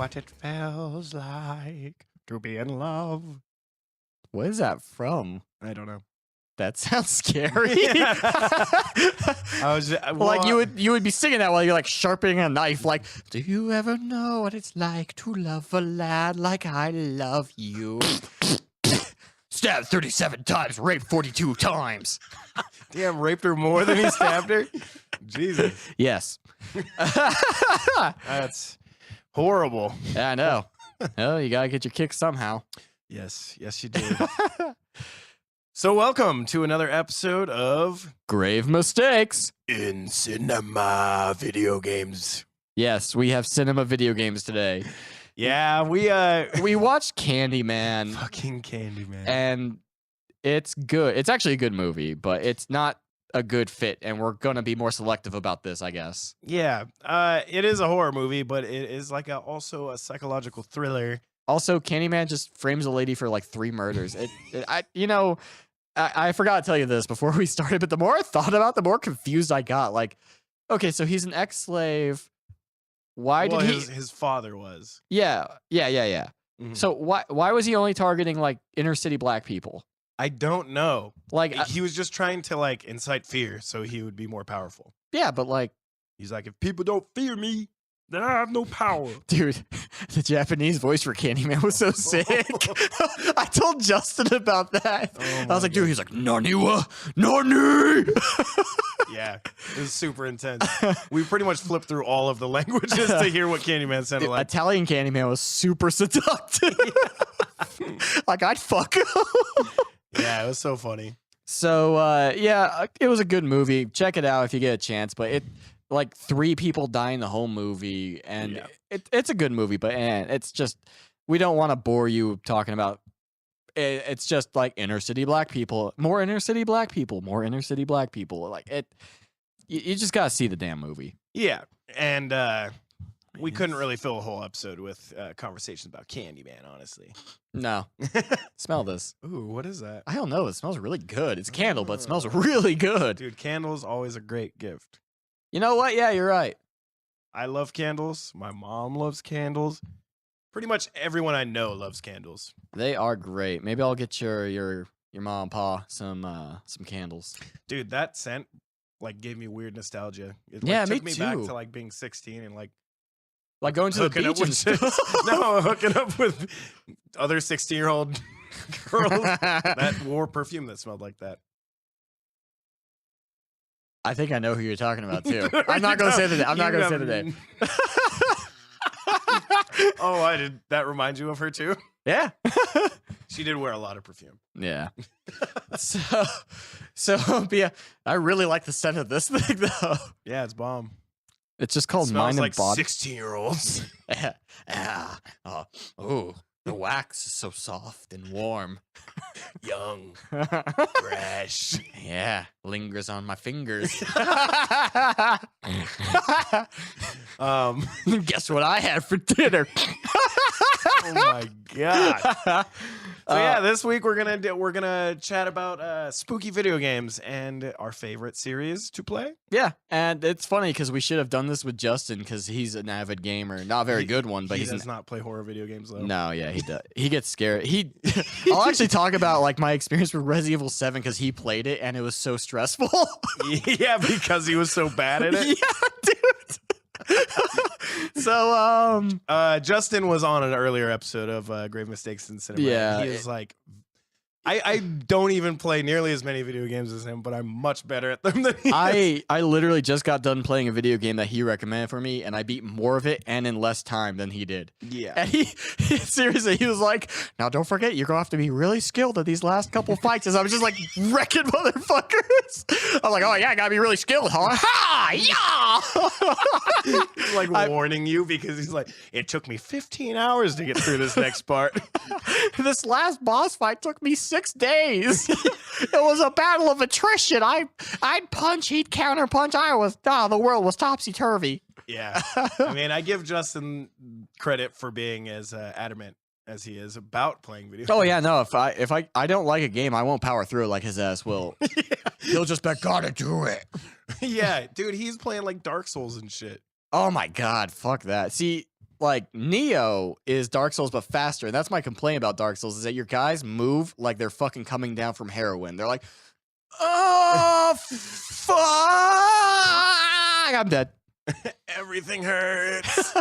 what it feels like to be in love. What is that from? I don't know. That sounds scary. Like you would be singing that while you're like sharpening a knife. Like, do you ever know what it's like to love a lad like I love you? Stabbed 37 times, raped 42 times. Damn, raped her more than he stabbed her? Jesus. Yes. That's horrible. Yeah, I know. Well, you gotta get your kicks somehow. Yes, you do. So welcome to another episode of Grave Mistakes In Cinema Video Games. Yes, we have cinema video games today. Yeah, We watched Candyman. Fucking Candyman. And it's good. It's actually a good movie, but it's not a good fit, and we're gonna be more selective about this, I guess. Yeah, it is a horror movie, but it is like also a psychological thriller. Also, Candyman just frames a lady for like 3 murders. I forgot to tell you this before we started, but the more I thought about it, the more confused I got. Like, okay, so he's an ex-slave. Why did he? His father was. Yeah. Mhm. So why was he only targeting like inner city black people? I don't know. Like, He was just trying to like incite fear so he would be more powerful. yeah, but like, He's like, if people don't fear me, then I have no power. dude, the Japanese voice for Candyman was so sick. I told Justin about that. Oh I was like, my dude, he's like, Nani wa? Nani? Yeah, it was super intense. We pretty much flipped through all of the languages to hear what Candyman sounded Dude, like. Italian Candyman was super seductive. Like, I'd fuck him. Yeah, it was so funny. So, yeah, it was a good movie. Check it out if you get a chance. But it, like, 3 people die in the whole movie. And Yeah. it's a good movie, but it's just, we don't want to bore you talking about it's just like inner city black people, more inner city black people, more inner city black people. Like, you just got to see the damn movie. Yeah, and we couldn't really fill a whole episode with conversations about Candyman, honestly. No. Smell this. Ooh, what is that? I don't know. It smells really good. It's a candle, but it smells really good. Dude, candles always a great gift. You know what? Yeah, you're right. I love candles. My mom loves candles. Pretty much everyone I know loves candles. They are great. Maybe I'll get your mom and pa some candles. Dude, that scent like gave me weird nostalgia. It Yeah, took me me back too. to like being 16 and like Like going to the hooking up beach and with stuff. no, hooking up with other 16-year-old girls that wore perfume that smelled like that. I think I know who you're talking about too. I'm not gonna say the name. I'm not gonna say the name. Oh, I did. That remind you of her too? Yeah. She did wear a lot of perfume. Yeah. So yeah, I really like the scent of this thing though. Yeah, it's bomb. It's just called Smells Mind like and Body. 16-year-olds. Oh, the wax is so soft and warm. Young, fresh. Yeah, lingers on my fingers. Guess what I had for dinner? Oh my god. So yeah, this week we're gonna chat about spooky video games and our favorite series to play. Yeah, and it's funny because we should have done this with Justin because he's an avid gamer, not a very good one, but he he's does not play horror video games though. No, yeah, he does. He gets scared. I'll actually talk about like my experience with Resident Evil 7 because he played it and it was so stressful. Yeah, because he was so bad at it. Yeah, dude. So Justin was on an earlier episode of Grave Mistakes in Cinema. Yeah, He is like, I don't even play nearly as many video games as him, but I'm much better at them than he is. I literally just got done playing a video game that he recommended for me, and I beat more of it and in less time than he did. Yeah. And he seriously, he was like, now don't forget, you're gonna have to be really skilled at these last couple fights. As I was just like wrecking motherfuckers. I'm like, oh yeah, I gotta be really skilled, huh? Ha! Yeah! He's like warning you because he's like, it took me 15 hours to get through this next part. This last boss fight took me 6 days. It was a battle of attrition. I'd punch, he'd counter punch. The world was topsy turvy. Yeah. I mean, I give Justin credit for being as adamant as he is about playing video games. Oh yeah, no. If I don't like a game, I won't power through it like his ass will. Yeah. He'll just be gotta do it. Yeah, dude, he's playing like Dark Souls and shit. Oh my god, fuck that. See, like Neo is Dark Souls but faster. And that's my complaint about Dark Souls is that your guys move like they're fucking coming down from heroin. They're like, oh fuck, I'm dead. Everything hurts.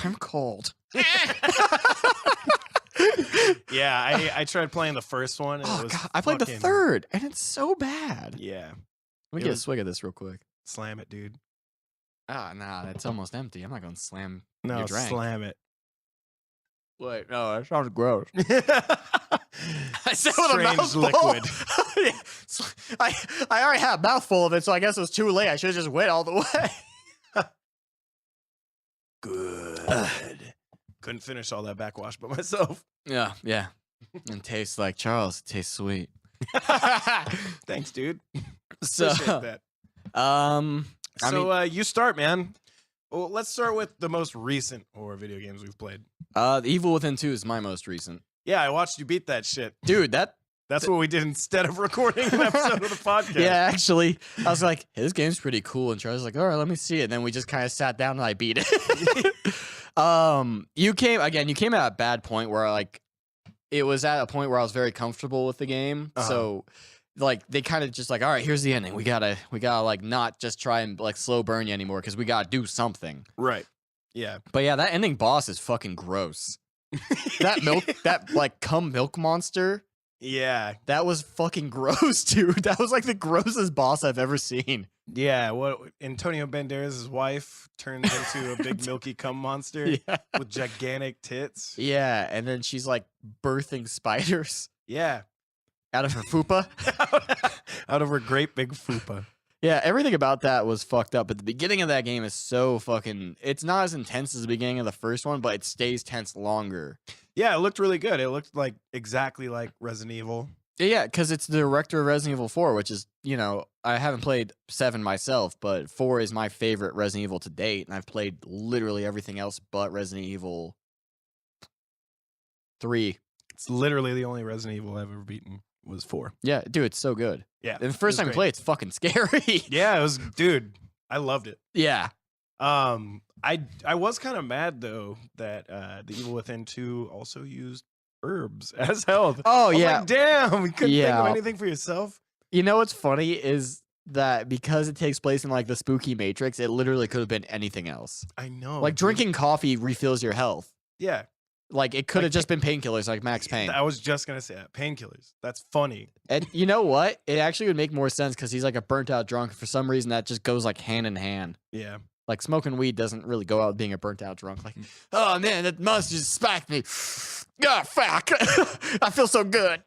I'm cold. Yeah, I tried playing the first one. And it was God, I played the third, and it's so bad. Yeah. Let me get a swig of this real quick. Slam it, dude. Nah, it's almost empty. I'm not going to slam No, your drink. slam it. Wait, no, that sounds gross. I said with a Strange mouthful. liquid. Yeah. I already had a mouthful of it, so I guess it was too late. I should have just went all the way. Good. Couldn't finish all that backwash by myself. Yeah. And tastes like Charles. It tastes sweet. Thanks, dude. So, Appreciate that. You start, man. Well, let's start with the most recent horror video games we've played. The Evil Within 2 is my most recent. Yeah, I watched you beat that shit. Dude, That's what we did instead of recording an episode of the podcast. Yeah, actually, I was like, hey, this game's pretty cool. And Charles was like, all right, let me see it. And then we just kind of sat down and I beat it. You came at a bad point where it was at a point where I was very comfortable with the game. Uh-huh. So like they kind of just like, all right, here's the ending. We gotta like not just try and like slow burn you anymore because we gotta do something. Right. Yeah. But yeah, that ending boss is fucking gross. that like cum milk monster. Yeah. That was fucking gross, dude. That was like the grossest boss I've ever seen. Yeah. What Antonio Banderas' wife turns into a big milky cum monster with gigantic tits. Yeah, and then she's like birthing spiders. Yeah. Out of her fupa. Out of her great big fupa. Yeah, everything about that was fucked up. But the beginning of that game is so fucking... It's not as intense as the beginning of the first one, but it stays tense longer. Yeah, it looked really good. It looked like exactly like Resident Evil. Yeah, because it's the director of Resident Evil 4, which is, I haven't played 7 myself, but 4 is my favorite Resident Evil to date, and I've played literally everything else but Resident Evil 3. It's literally the only Resident Evil I've ever beaten was 4. Yeah, dude, it's so good. Yeah. And the first time you play, it's fucking scary. Yeah, it was, dude, I loved it. Yeah. I was kind of mad though that the Evil Within 2 also used herbs as health. Oh, I was yeah. like, damn, we couldn't think of anything for yourself. You know what's funny is that because it takes place in like the spooky matrix, it literally could have been anything else. I know. Like drinking coffee refills your health. Yeah. Like it could have just been painkillers like Max Payne. I was just going to say that. Painkillers. That's funny. And you know what? It actually would make more sense because he's like a burnt out drunk. For some reason, that just goes like hand in hand. Yeah. Like smoking weed doesn't really go out being a burnt out drunk. Like, oh man, that monster just spiked me. Ah, fuck. I feel so good.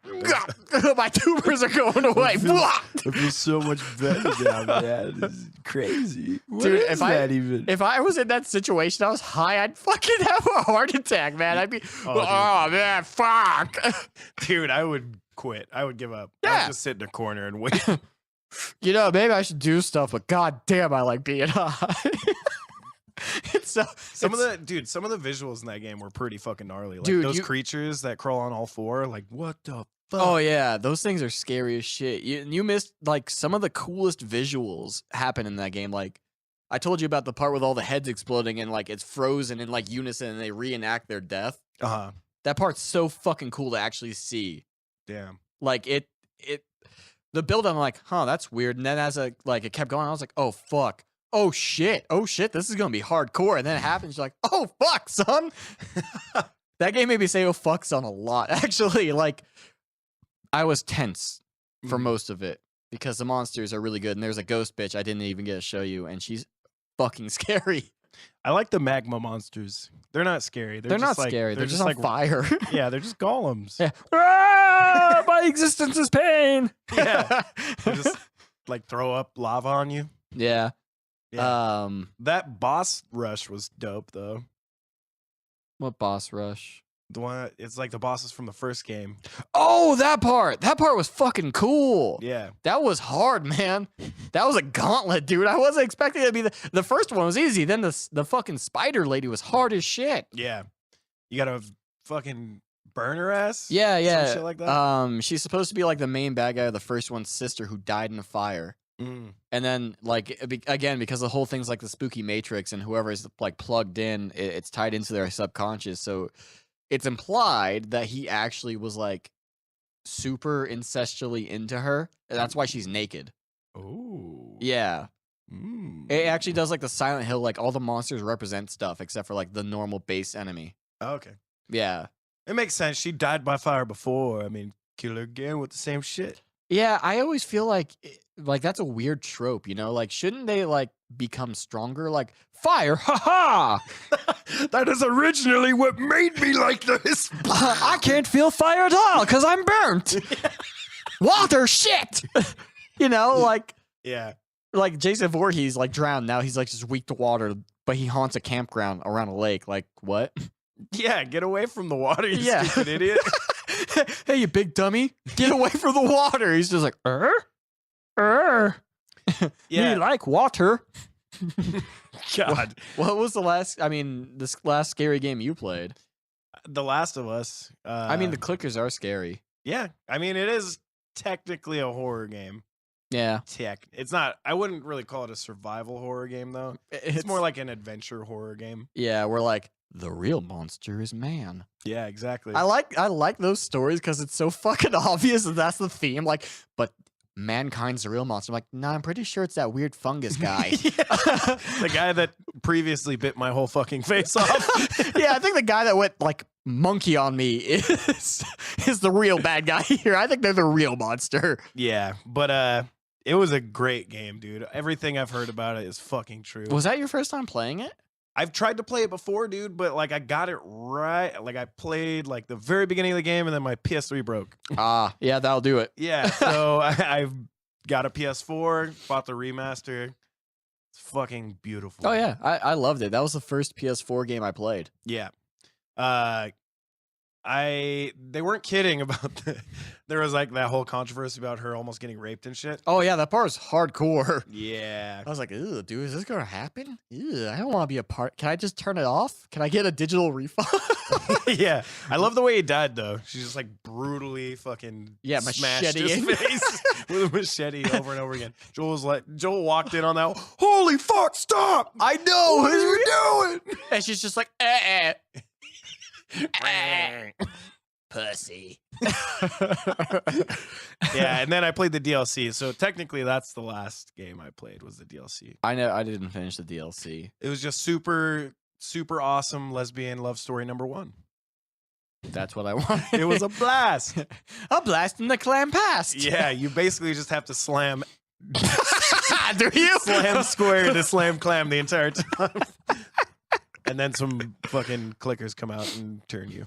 My tumors are going away. I feel so much better now, man. This is crazy. Dude, if I was in that situation, I was high, I'd fucking have a heart attack, man. I'd be, oh man, fuck. Dude, I would quit. I would give up. Yeah. I would just sit in a corner and wait. Maybe I should do stuff, but god damn, I like being high. Some of the visuals in that game were pretty fucking gnarly. Like dude, those creatures that crawl on all four, like what the fuck? Oh yeah, those things are scary as shit. You missed like some of the coolest visuals happen in that game. Like I told you about the part with all the heads exploding and like it's frozen in like unison and they reenact their death. Uh-huh. That part's so fucking cool to actually see. Damn. Like the build, I'm like, huh, that's weird. And then as it kept going, I was like, oh fuck. Oh shit, this is gonna be hardcore. And then it happens, you're like, oh fuck, son. That game made me say oh fuck, son a lot. Actually, like I was tense for most of it because the monsters are really good. And there's a ghost bitch I didn't even get to show you, and she's fucking scary. I like the magma monsters. They're not scary. They're not scary. They're just on fire. Yeah, they're just golems. Yeah. Ah, my existence is pain. Yeah. They just like throw up lava on you. Yeah. Yeah. That boss rush was dope though. What boss rush? The one, it's like the bosses from the first game. Oh, that part was fucking cool. Yeah. That was hard, man. That was a gauntlet, dude. I wasn't expecting it to be the first one was easy. Then the fucking spider lady was hard as shit. Yeah. You gotta fucking burn her ass? Yeah. Some shit like that? She's supposed to be like the main bad guy of the first one's sister who died in a fire. And then, like, again, because the whole thing's like the spooky matrix and whoever is, like, plugged in, it's tied into their subconscious. So it's implied that he actually was, like, super incestually into her. And that's why she's naked. Oh. Yeah. It actually does, like, the Silent Hill, like, all the monsters represent stuff except for, like, the normal base enemy. Okay. Yeah. It makes sense. She died by fire before. I mean, kill her again with the same shit. Yeah, I always feel like that's a weird trope, you know? Like, shouldn't they, like, become stronger? Like, fire, ha That is originally what made me like this. I can't feel fire at all because I'm burnt. Water, shit. You know, like, Yeah. like Jason Voorhees, like, drowned. Now he's, like, just weak to water, but he haunts a campground around a lake. Like, what? Yeah, get away from the water, you Yeah. stupid idiot. Hey, you big dummy. Get away from the water. He's just like, Yeah. Me like water. God. What was the last, this last scary game you played? The Last of Us. I mean, the clickers are scary. Yeah. I mean, it is technically a horror game. Yeah. It's not, I wouldn't really call it a survival horror game, though. It's more like an adventure horror game. Yeah, we're like, the real monster is man. Yeah, exactly. I like those stories because it's so fucking obvious that that's the theme. Like, but mankind's the real monster. I'm like, nah, I'm pretty sure it's that weird fungus guy. The guy that previously bit my whole fucking face off. Yeah, I think the guy that went like monkey on me is the real bad guy here. I think they're the real monster. Yeah, but it was a great game, dude. Everything I've heard about it is fucking true. Was that your first time playing it? I've tried to play it before, dude, but like I got it right. Like I played like the very beginning of the game and then my PS3 broke. Yeah, that'll do it. Yeah, so I've got a PS4, bought the remaster. It's fucking beautiful. Oh yeah, I loved it. That was the first PS4 game I played. Yeah. They weren't kidding about there was like that whole controversy about her almost getting raped and shit. Oh yeah, that part was hardcore. Yeah. I was like, ew, dude, is this gonna happen? Ew, I don't want to be a part. Can I just turn it off? Can I get a digital refund? Yeah. I love the way he died though. She's just like brutally fucking smashed his macheting. face with a machete over and over again. Joel walked in on that. Holy fuck, stop! I know. What are you doing? And she's just like, pussy. Yeah, and then I played the DLC. So technically that's the last game I played was the DLC. I know I didn't finish the DLC. It was just super, super awesome lesbian love story #1. That's what I wanted. It was a blast. A blast in the clam past. Yeah, you basically just have to slam Do you? slam square to slam clam the entire time. And then some fucking clickers come out and turn you.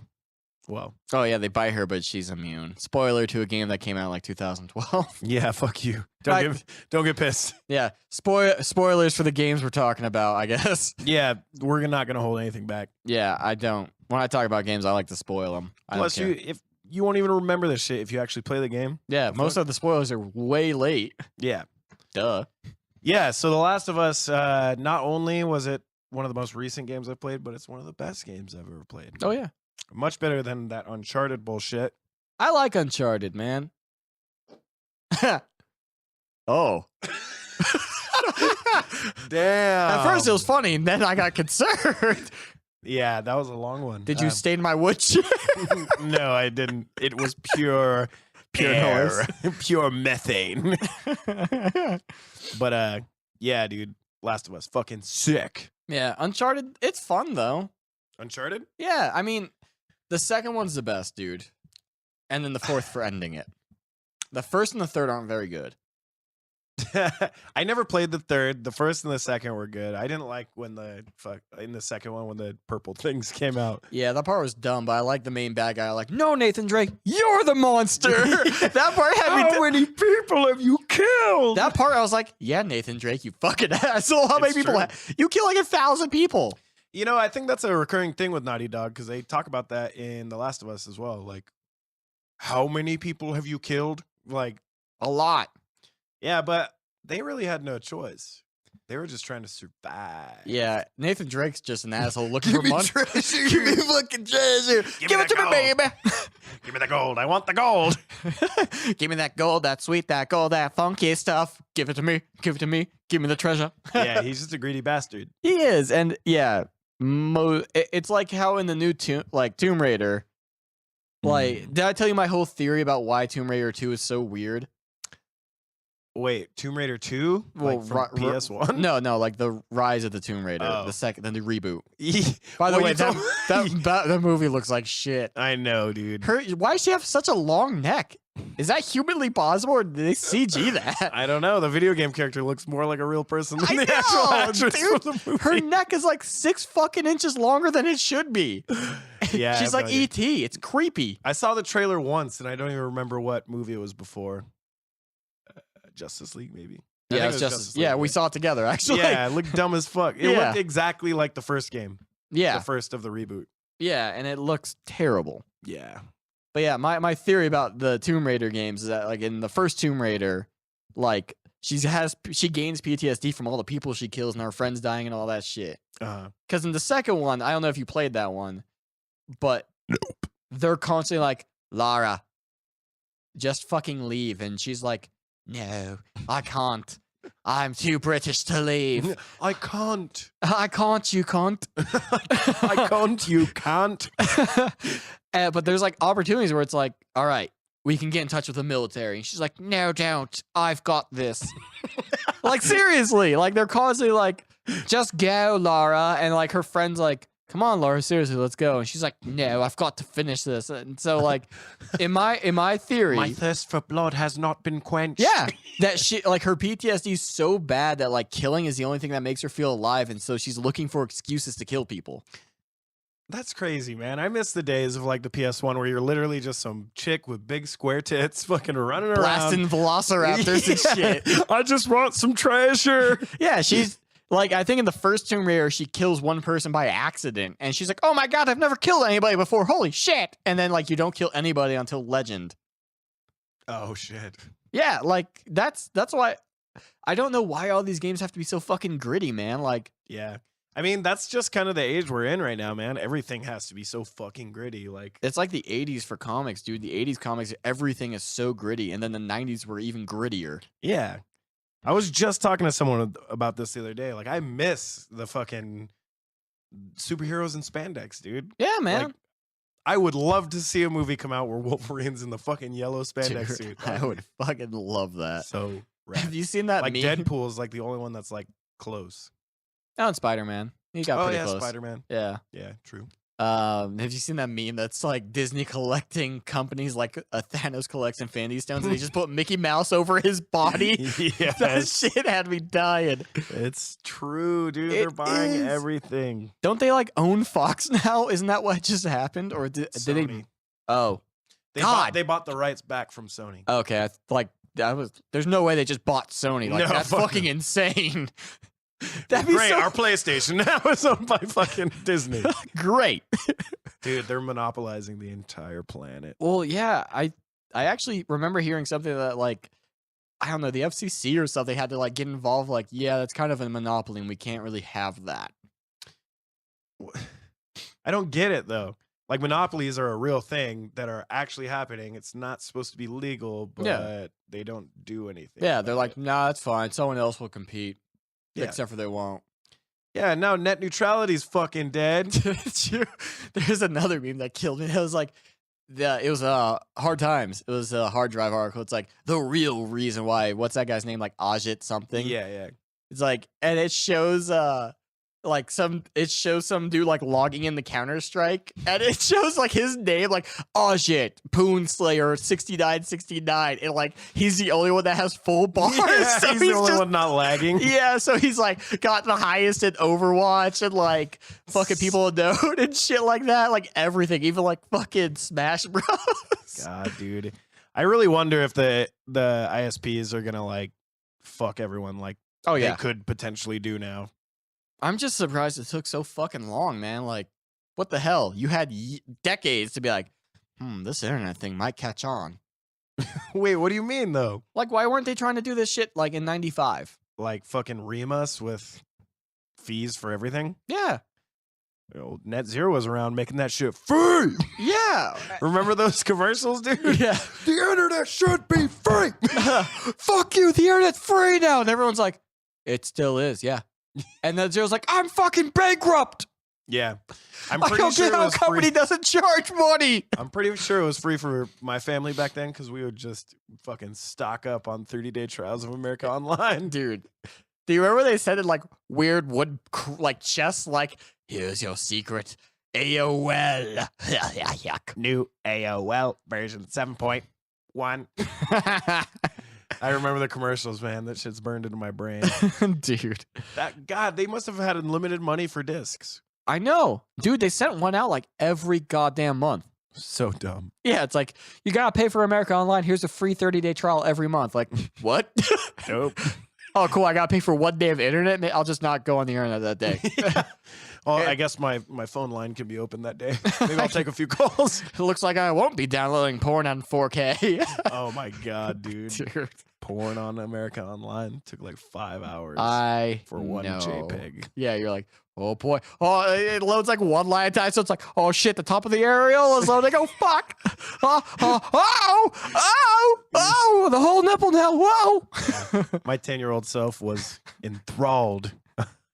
Well. Oh yeah, they bite her, but she's immune. Spoiler to a game that came out in like 2012. Yeah, fuck you. Don't get pissed. Yeah, spoilers for the games we're talking about, I guess. Yeah, we're not gonna hold anything back. Yeah, I don't. When I talk about games, I like to spoil them. Plus, if you won't even remember this shit if you actually play the game. Yeah, most of the spoilers are way late. Yeah. Duh. Yeah. So The Last of Us. Not only was it one of the most recent games I've played, but it's one of the best games I've ever played. Oh yeah. Much better than that Uncharted bullshit. I like Uncharted, man. Oh. Damn. At first it was funny, and then I got concerned. Yeah, that was a long one. Did you stain my wood chip? No, I didn't. It was pure Noise. pure methane. But yeah, dude, Last of Us, fucking sick. Yeah, Uncharted, it's fun though. Uncharted? Yeah, I mean, the second one's the best, dude. And then the fourth for ending it. The first and the third aren't very good. I never played the third. The first and the second were good. I didn't like when in the second one when the purple things came out. Yeah, that part was dumb, but I like the main bad guy. I like, no, Nathan Drake, you're the monster. That part had me. How many people have you killed? That part, I was like, yeah, Nathan Drake, you fucking asshole. How many It's people? true. You kill like 1,000 people. You know, I think that's a recurring thing with Naughty Dog because they talk about that in The Last of Us as well. Like, how many people have you killed? Like, A lot. yeah, but they really had no choice. They were just trying to survive. Yeah, Nathan Drake's just an asshole looking for money. Treasure. Give me fucking treasure. Give it to me, baby. Give me the gold. I want the gold. Give me that gold, that sweet, that gold, that funky stuff. Give it to me. Give it to me. Give me the treasure. Yeah, he's just a greedy bastard. He is, and yeah, it's like how in the new Tomb Raider. Like, did I tell you my whole theory about why Tomb Raider 2 is so weird? Wait, Tomb Raider 2? Well, Like from PS1? No, like the Rise of the Tomb Raider, Oh. the reboot. By By the way, that movie looks like shit. I know, dude. Why does she have such a long neck? Is that humanly possible, or did they CG that? I don't know. The video game character looks more like a real person than I the actual know, actress dude. from the movie. Her neck is like 6 fucking inches longer than it should be. Yeah, She's like E.T. It's creepy. I saw the trailer once, and I don't even remember what movie it was before. Justice League, maybe. I Yeah, think it's it was just League, we right? saw it together actually. Yeah, it looked dumb as fuck. It Yeah. looked exactly like the first game. yeah, The first of the reboot. yeah, and it looks terrible. Yeah. But yeah, my theory about the Tomb Raider games is that like in the first Tomb Raider, like she gains PTSD from all the people she kills and her friends dying and all that shit. Because in the second one, I don't know if you played that one, but they're constantly like, Lara, just fucking leave. And she's like, no, I can't. I'm too British to leave. I can't. I can't, you can't. I can't, you can't. But there's like opportunities where it's like, all right, we can get in touch with the military. And she's like, no, don't. I've got this. Like, seriously. Like, they're constantly like, just go, Lara. And like, her friend's like, come on, Laura, seriously, let's go. And she's like, no, I've got to finish this. And so, like, in my theory, My thirst for blood has not been quenched. yeah, that she like her PTSD is so bad that like killing is the only thing that makes her feel alive, and so she's looking for excuses to kill people. That's crazy, man. I miss the days of like the PS1 where you're literally just some chick with big square tits fucking running Blasting around. velociraptors and shit. I just want some treasure. Yeah, she's like, I think in the first Tomb Raider, she kills one person by accident, and she's like, oh my god, I've never killed anybody before, holy shit. And then like you don't kill anybody until Legend. Oh shit. Yeah, like that's why I don't know why all these games have to be so fucking gritty, man. Like, Yeah. I mean, that's just kind of the age we're in right now, man. Everything has to be so fucking gritty. Like, it's like the 80s for comics, dude. The 80s comics, everything is so gritty, and then the 90s were even grittier. yeah. I was just talking to someone about this the other day. Like, I miss the fucking superheroes in spandex, dude. Yeah, man. Like, I would love to see a movie come out where Wolverine's in the fucking yellow spandex Dude, suit. I would fucking love that. So rad. Have you seen that Like meme? Deadpool is like the only one that's like close. Oh, and Spider-Man. He got Oh pretty yeah, close. Spider-Man. Yeah. Yeah, true. Have you seen that meme that's like Disney collecting companies like Thanos collects Infinity Stones and they just put Mickey Mouse over his body? That Yes. shit had me dying. It's true, dude. They're It buying is. everything. Don't they like own Fox now? Isn't that what just happened? Or did they? Sony. Oh, They God. bought, they bought the rights back from Sony. okay. There's no way they just bought Sony. Like, No, that's fuck fucking no. insane. That'd be Great, so our PlayStation now is owned by fucking Disney. great. Dude, they're monopolizing the entire planet. Well, yeah, I actually remember hearing something that like I don't know, the FCC or something had to like get involved. Like, yeah, that's kind of a monopoly, and we can't really have that. I don't get it though. Like monopolies are a real thing that are actually happening. It's not supposed to be legal, but Yeah. they don't do anything. Yeah, they're about like, it. nah, that's fine. Someone else will compete, Yeah. except for they won't. Yeah, now net neutrality's fucking dead. There's another meme that killed me. It was like, it was Hard Times. It was a hard drive article. It's like the real reason why. What's that guy's name? Like Ajit something. Yeah, yeah. It's like, and it shows some dude like logging in the Counter-Strike, and it shows like his name, like, oh shit, Poon Slayer 6969, and like he's the only one that has full bars. Yeah, so he's the only one not lagging. Yeah, so he's like got the highest in Overwatch and like fucking people know and shit like that, like everything, even like fucking Smash Bros. God, dude. I really wonder if the ISPs are gonna like fuck everyone like Oh they yeah, could potentially do now. I'm just surprised it took so fucking long, man. Like, what the hell? You had decades to be like, this internet thing might catch on. Wait, what do you mean though? Like, why weren't they trying to do this shit like in '95? like fucking ream us with fees for everything. Yeah. Net Zero was around making that shit free. Yeah. Remember those commercials, dude? Yeah. The internet should be free. Fuck you. The internet's free now. And everyone's like, it still is. Yeah. And Net Zero's like, I'm fucking bankrupt. Yeah. I'm I pretty don't sure get it how a was company free. doesn't charge money. I'm pretty sure it was free for my family back then because we would just fucking stock up on 30-day trials of America Online. Dude, do you remember they said it like weird wood, like chess, like, here's your secret AOL. New AOL version 7.1. I remember the commercials, man. That shit's burned into my brain. Dude. God, they must have had unlimited money for discs. I know. Dude, they sent one out like every goddamn month. So dumb. Yeah, it's like, you gotta pay for America Online. Here's a free 30-day trial every month. Like, what? Nope. Oh, cool. I gotta pay for 1 day of internet. I'll just not go on the internet that day. Yeah. Well, I guess my phone line can be open that day. Maybe I'll take a few calls. It looks like I won't be downloading porn on 4K. Oh my God, dude. Dude. Porn on America Online took like 5 hours for one know. JPEG. Yeah, you're like, oh boy. Oh, it loads like one line at a time. So it's like, oh shit, the top of the aerial is loading. Oh fuck. Oh, the whole nipple now. Whoa. My 10-year-old self was enthralled.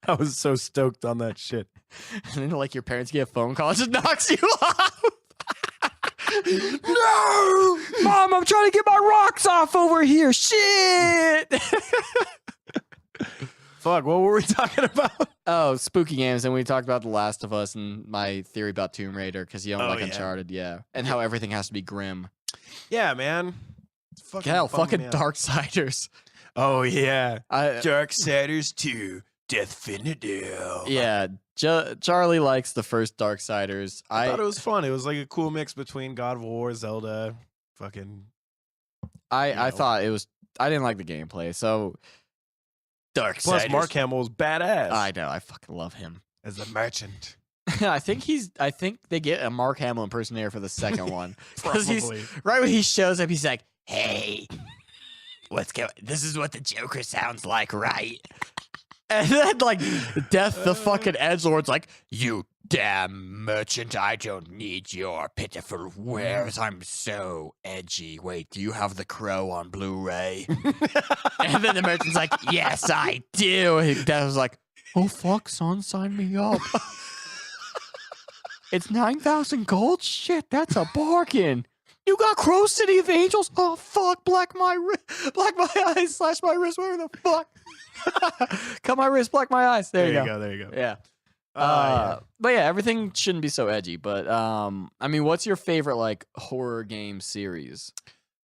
I was so stoked on that shit. And then like your parents get a phone call, it just knocks you off. No! Mom, I'm trying to get my rocks off over here. Shit. Fuck, what were we talking about? Oh, spooky games. And we talked about The Last of Us and my theory about Tomb Raider because you don't like Uncharted. Yeah. And how everything has to be grim. Yeah, man. Hell, fucking Dark. Darksiders. Oh, yeah. I, Darksiders 2. Definitive. yeah. Charlie likes the first Darksiders. I thought it was fun. It was like a cool mix between God of War, Zelda, fucking. I thought it was. I didn't like the gameplay. So Darksiders. Plus, Mark Hamill's badass. I know. I fucking love him. As a merchant. I think they get a Mark Hamill impersonator for the second one. Probably. Right when he shows up, he's like, "Hey, this is what the Joker sounds like, right?" And then, like, Death, the fucking edgelord's like, "You damn merchant, I don't need your pitiful wares. I'm so edgy. Wait, do you have The Crow on Blu-ray?" And then the merchant's like, "Yes, I do." And Death was like, "Oh, fuck, son, sign me up." It's 9,000 gold? Shit, that's a bargain. You got Crow City of Angels? Oh, fuck, black my eyes, slash my wrist, whatever the fuck. Cut my wrist, black my eyes. There you go. There you go. Yeah. Yeah. But yeah, everything shouldn't be so edgy. But I mean, what's your favorite like horror game series?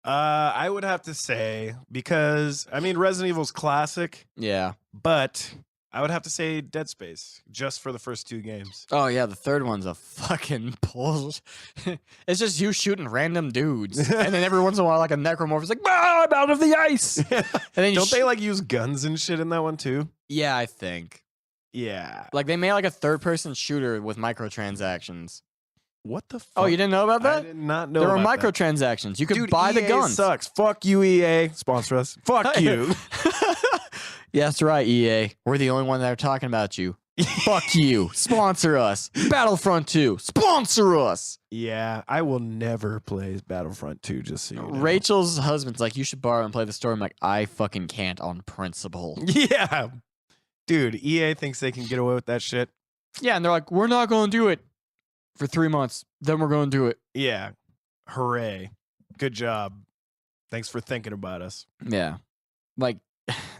I would have to say, because I mean Resident Evil's classic, Yeah. but I would have to say Dead Space, just for the first 2 games. Oh yeah, the third one's a fucking bullshit. It's just you shooting random dudes, and then every once in a while, like a necromorph is like, "Ah, I'm out of the ice." And then Don't they like use guns and shit in that one too? Yeah, I think. Yeah. Like they made like a third-person shooter with microtransactions. What the fuck? Oh, you didn't know about I that? did not know There were about that. microtransactions. You could Dude, buy the EA guns. sucks. Fuck you, EA. Sponsor us. Fuck you. Yeah, that's right, EA. We're the only one that are talking about you. Fuck you. Sponsor us. Battlefront 2. Sponsor us. Yeah, I will never play Battlefront 2, just so you know. Rachel's husband's like, "You should borrow and play the story." I'm like, "I fucking can't on principle." Yeah. Dude, EA thinks they can get away with that shit. Yeah, and they're like, "We're not going to do it for 3 months. Then we're going to do it." Yeah. Hooray. Good job. Thanks for thinking about us. Yeah. Like,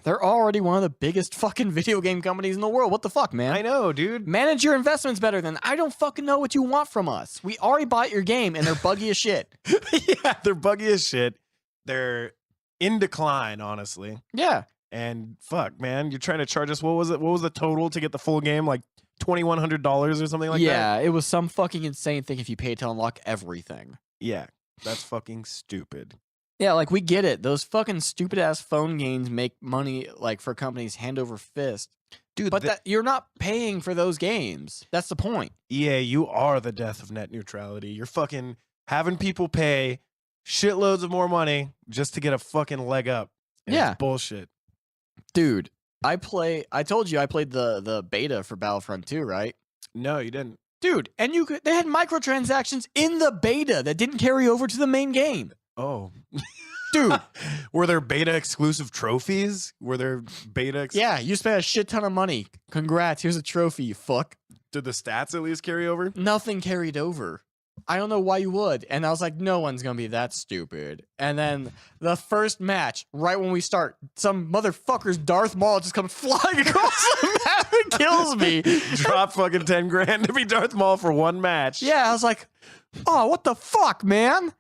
they're already one of the biggest fucking video game companies in the world. What the fuck, man? I know, dude. Manage your investments better than I don't fucking know what you want from us. We already bought your game and they're buggy as shit. Yeah, they're buggy as shit. They're in decline, honestly. Yeah. And fuck, man, you're trying to charge us. What was it? What was the total to get the full game? Like $2,100 or something like that? Yeah, it was some fucking insane thing if you paid to unlock everything. Yeah, that's fucking stupid. Yeah, like we get it. Those fucking stupid ass phone games make money like for companies hand over fist. Dude, But that you're not paying for those games. That's the point. EA, you are the death of net neutrality. You're fucking having people pay shitloads of more money just to get a fucking leg up. And Yeah. It's bullshit. Dude, I told you I played the beta for Battlefront 2, right? No, you didn't. Dude, and they had microtransactions in the beta that didn't carry over to the main game. Oh. Dude. Were there beta exclusive trophies? Were there beta? Yeah, you spent a shit ton of money. Congrats, here's a trophy, you fuck. Did the stats at least carry over? Nothing carried over. I don't know why you would. And I was like, no one's going to be that stupid. And then the first match, right when we start, some motherfucker's Darth Maul just comes flying across the map and kills me. Drop fucking 10 grand to be Darth Maul for one match. Yeah, I was like, oh, what the fuck, man?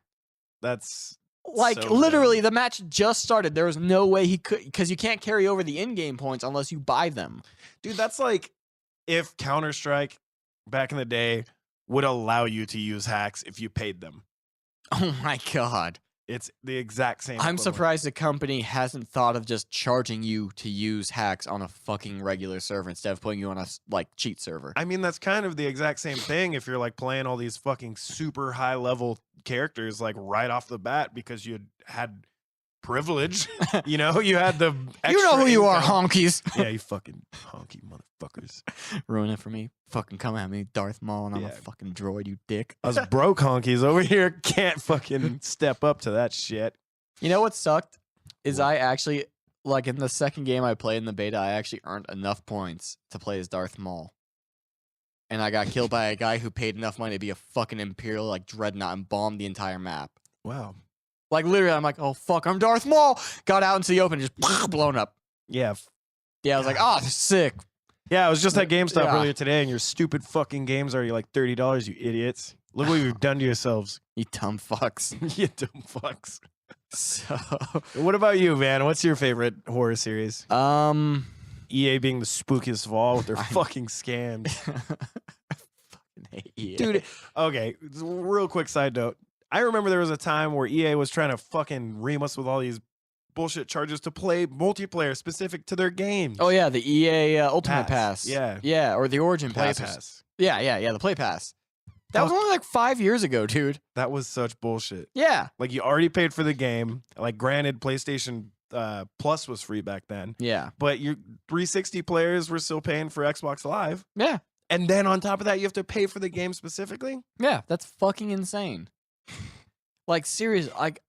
That's like so literally good. the match just started. There was no way he could, because you can't carry over the in-game points unless you buy them. Dude, that's like if Counter-Strike back in the day would allow you to use hacks if you paid them. Oh my God. It's the exact same. I'm equivalent. surprised the company hasn't thought of just charging you to use hacks on a fucking regular server instead of putting you on a like cheat server. I mean, that's kind of the exact same thing if you're like playing all these fucking super high level characters like right off the bat because you had privilege. You know, you had the extra You know who you are, income. honkies. Yeah, you fucking honky motherfuckers. Ruin it for me. Fucking come at me, Darth Maul, and I'm a Yeah. fucking droid, you dick. Us broke honkies over here can't fucking step up to that shit. You know what sucked? Is What? I actually, like in the second game I played in the beta, I actually earned enough points to play as Darth Maul. And I got killed by a guy who paid enough money to be a fucking Imperial like dreadnought and bombed the entire map. Wow. Like literally, I'm like, oh fuck, I'm Darth Maul. Got out into the open, just blown up. Yeah. Yeah, I was like, oh, this is sick. Yeah, I was just at GameStop Yeah. earlier today, and your stupid fucking games are like $30, you idiots. Look what you've done to yourselves. You dumb fucks. You dumb fucks. So, What about you, man? What's your favorite horror series? EA being the spookiest of all with their fucking scams. fucking hate EA. Dude, okay, real quick side note. I remember there was a time where EA was trying to fucking ream us with all these bullshit charges to play multiplayer specific to their games. Oh yeah, the EA Ultimate Pass. Yeah. Yeah, or the Origin Play Pass. Pass. Yeah, the Play Pass. That was only like 5 years ago, dude. That was such bullshit. Yeah. Like, you already paid for the game. Like, granted, PlayStation Plus was free back then, Yeah. but your 360 players were still paying for Xbox Live. Yeah. And then on top of that, you have to pay for the game specifically? Yeah. That's fucking insane. Like, serious. Like,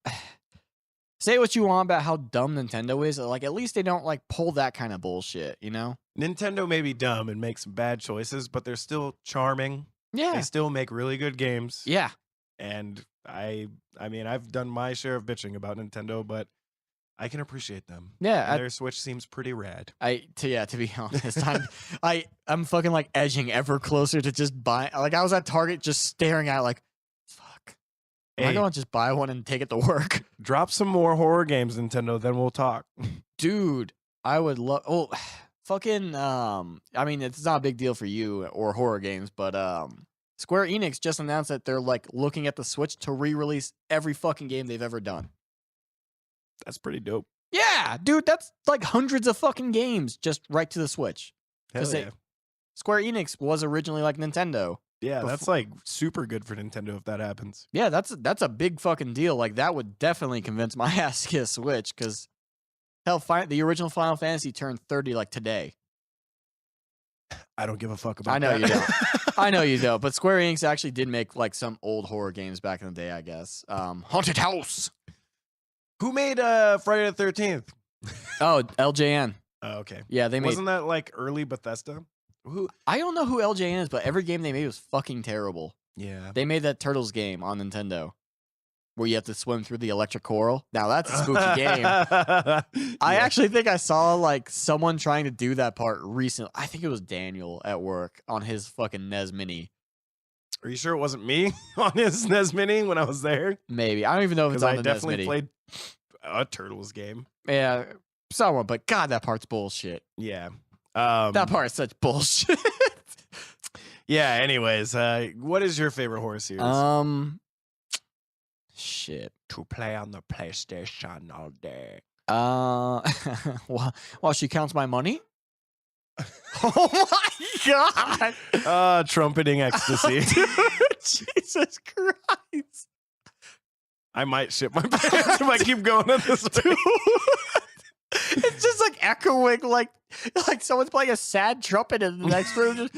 say what you want about how dumb Nintendo is. Like, at least they don't like pull that kind of bullshit, you know? Nintendo may be dumb and make some bad choices, but they're still charming. Yeah. They still make really good games. Yeah. And I mean, I've done my share of bitching about Nintendo, but I can appreciate them. Yeah. And their Switch seems pretty rad. To be honest, I'm fucking like edging ever closer to just buy. Like, I was at Target just staring at it like, fuck. Am I Hey, going to just buy one and take it to work? drop some more horror games, Nintendo, then we'll talk. Dude, I would love. Oh, fucking. I mean, it's not a big deal for you or horror games, but Square Enix just announced that they're like looking at the Switch to re-release every fucking game they've ever done. That's pretty dope. Yeah, dude, that's like hundreds of fucking games just right to the Switch. Hell 'Cause yeah. Square Enix was originally like Nintendo. Yeah, that's like super good for Nintendo if that happens. Yeah, that's a big fucking deal. Like, that would definitely convince my ass to get a Switch, because hell, the original Final Fantasy turned 30 like today. I don't give a fuck about I know that. you don't. I know you don't. But Square Enix actually did make like some old horror games back in the day, I guess. Haunted House. Who made Friday the 13th? Oh, LJN. Oh, okay. Yeah, they made. Wasn't that like early Bethesda? Who? I don't know who LJN is, but every game they made was fucking terrible. Yeah. They made that Turtles game on Nintendo, where you have to swim through the electric coral. Now that's a spooky game. I actually think I saw like someone trying to do that part recently. I think it was Daniel at work on his fucking NES Mini. Are you sure it wasn't me on his NES Mini when I was there? Maybe. I don't even know if it's Because on I the NES definitely Mini. played a Turtles game. Yeah, someone. But God, that part's bullshit. Yeah. That part is such bullshit. Yeah. Anyways, what is your favorite horror series? Shit. To play on the PlayStation all day. While she counts my money. Oh my God. Trumpeting ecstasy. Dude, Jesus Christ. I might shit my pants if I keep going on this way. It's just like echoing, like someone's playing a sad trumpet in the next room. Just...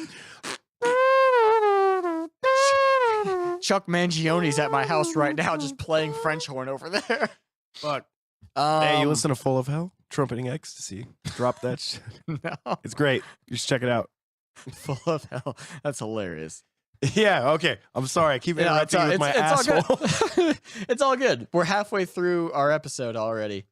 Chuck Mangione's at my house right now, just playing French horn over there. Fuck. Hey, you listen to Full of Hell? Trumpeting Ecstasy. Drop that shit. No. It's great. You should check it out. Full of Hell. That's hilarious. Yeah, okay. I'm sorry. I keep interrupting you with my asshole. All good. It's all good. We're halfway through our episode already.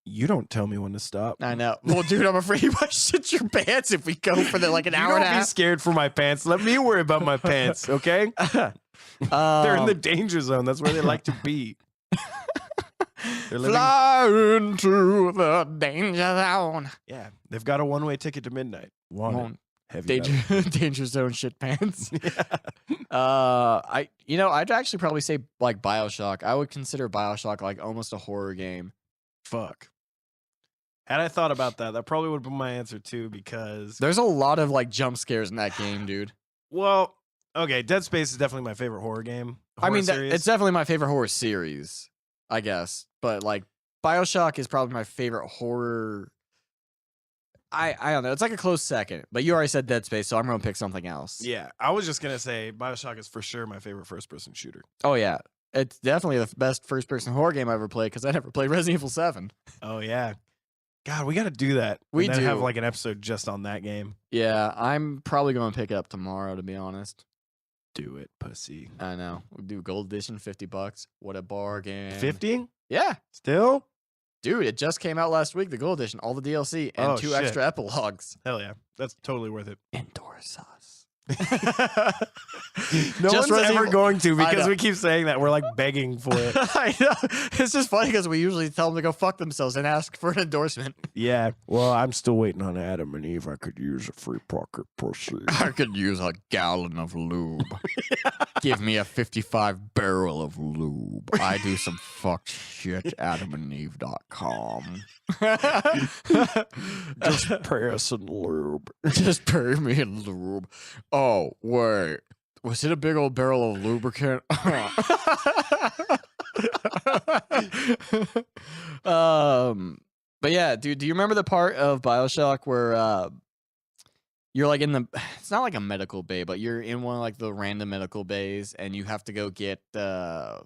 You don't tell me when to stop. I know. Well, dude, I'm afraid you might shit your pants if we go for an hour and a half. Don't be scared for my pants. Let me worry about my pants, okay? They're in the danger zone. That's where they like to be. Fly into the danger zone. Yeah, they've got a one-way ticket to midnight. Heavy danger zone shit pants. Yeah. I'd actually probably say like BioShock. I would consider BioShock like almost a horror game. Fuck. Had I thought about that, that probably would have been my answer too, because there's a lot of like jump scares in that game, dude. Well, okay, Dead Space is definitely my favorite horror game. It's definitely my favorite horror series, I guess. But like BioShock is probably my favorite horror. I don't know. It's like a close second, but you already said Dead Space, so I'm gonna pick something else. Yeah, I was just gonna say BioShock is for sure my favorite first-person shooter. Oh yeah, it's definitely the best first-person horror game I ever played because I never played Resident Evil 7. Oh yeah. God, we got to do that. We do have like an episode just on that game. Yeah, I'm probably going to pick it up tomorrow, to be honest. Do it, pussy. I know. We'll do Gold Edition, $50. What a bargain. 50? Yeah. Still? Dude, it just came out last week, the Gold Edition, all the DLC, and 2 extra epilogues. Hell yeah. That's totally worth it. Endorse us. No one's ever going to, because we keep saying that. We're like begging for it. I know. It's just funny because we usually tell them to go fuck themselves and ask for an endorsement. Yeah. Well, I'm still waiting on Adam and Eve. I could use a free pocket pussy. I could use a gallon of lube. Give me a 55 barrel of lube. I do some fuck shit. AdamandEve.com. Just pay us in lube. Just pay me in lube. Oh, wait. Was it a big old barrel of lubricant? But yeah, dude, do you remember the part of BioShock where you're like in the, it's not like a medical bay, but you're in one of like the random medical bays and you have to go get it's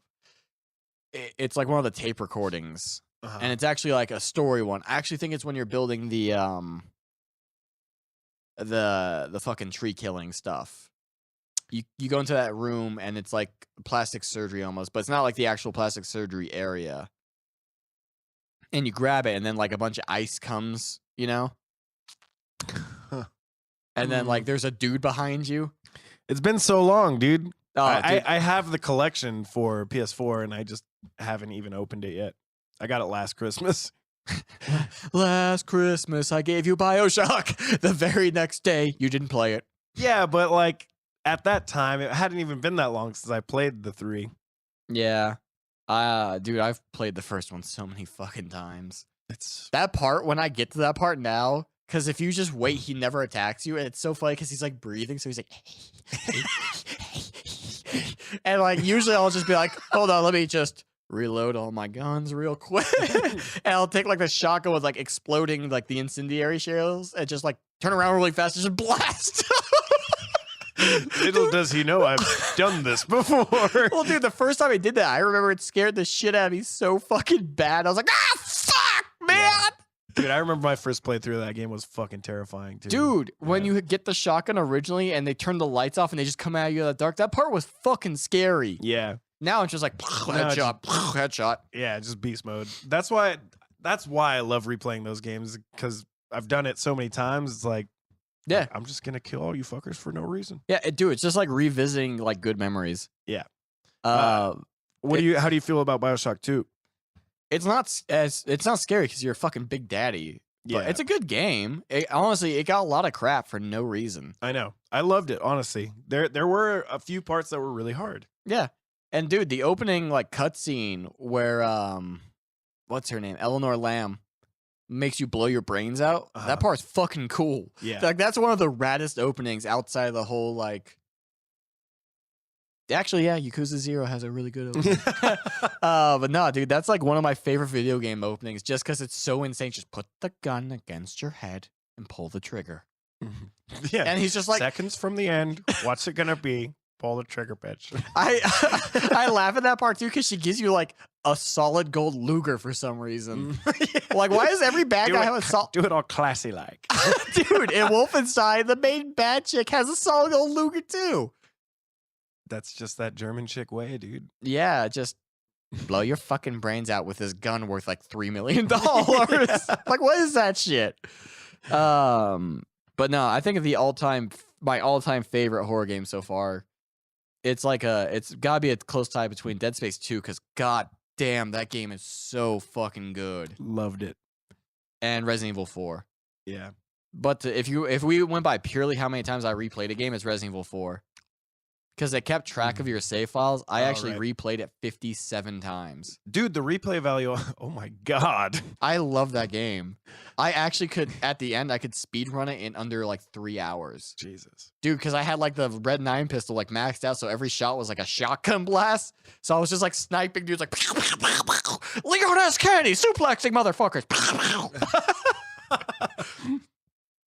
like one of the tape recordings. And it's actually like a story one. I actually think it's when you're building the fucking tree killing stuff. You go into that room and it's like plastic surgery almost, but it's not like the actual plastic surgery area. And you grab it and then like a bunch of ice comes, you know? And then like there's a dude behind you. It's been so long, dude. Oh, I have the collection for PS4 and I just haven't even opened it yet. I got it last Christmas. Last Christmas, I gave you BioShock. The very next day, you didn't play it. Yeah, but like at that time, it hadn't even been that long since I played the 3. Yeah. Dude, I've played the first one so many fucking times. It's that part, when I get to that part now, because if you just wait, he never attacks you. And it's so funny because he's like breathing. So he's like, and like usually I'll just be like, hold on, let me just reload all my guns real quick. And I'll take like the shotgun with like exploding like the incendiary shells and just like turn around really fast and just blast. Little does he know I've done this before. Well, dude, the first time I did that, I remember it scared the shit out of me so fucking bad. I was like, fuck, man. Yeah. Dude, I remember my first playthrough of that game was fucking terrifying, too. Dude, when you get the shotgun originally and they turn the lights off and they just come at you in the dark, that part was fucking scary. Yeah. Now it's just like, headshot, headshot. Yeah, just beast mode. That's why I love replaying those games, because I've done it so many times. It's like, yeah, I'm just going to kill all you fuckers for no reason. Yeah, dude, it's just like revisiting like good memories. Yeah. How do you feel about BioShock 2? It's not scary because you're a fucking big daddy. Yeah, it's a good game. Honestly, it got a lot of crap for no reason. I know. I loved it. Honestly, there were a few parts that were really hard. Yeah, and dude, the opening like cutscene where what's her name, Eleanor Lamb, makes you blow your brains out. That part's fucking cool. Yeah, like that's one of the raddest openings outside of the whole like Actually, yeah, Yakuza 0 has a really good opening. But no, dude, that's like one of my favorite video game openings just because it's so insane. Just put the gun against your head and pull the trigger. Yeah. And he's just like, seconds from the end. What's it gonna be? Pull the trigger, bitch. I laugh at that part too because she gives you like a solid gold Luger for some reason. Like, why does every bad guy have a solid? Do it all classy like. Dude, in Wolfenstein, the main bad chick has a solid gold Luger too. That's just that German chick way, dude. Yeah, just blow your fucking brains out with this gun worth like $3 million. Like, what is that shit? But no, I think of my all-time favorite horror game so far. It's gotta be a close tie between Dead Space 2, because god damn, that game is so fucking good. Loved it. And Resident Evil 4. Yeah. But if we went by purely how many times I replayed a game, it's Resident Evil 4. Because it kept track of your save files. I actually replayed it 57 times. Dude, the replay value, oh my god. I love that game. I actually could, at the end, I could speed run it in under like 3 hours. Jesus. Dude, because I had like the Red 9 pistol like maxed out, so every shot was like a shotgun blast. So I was just like sniping dudes like, Leon S. Kennedy, suplexing motherfuckers.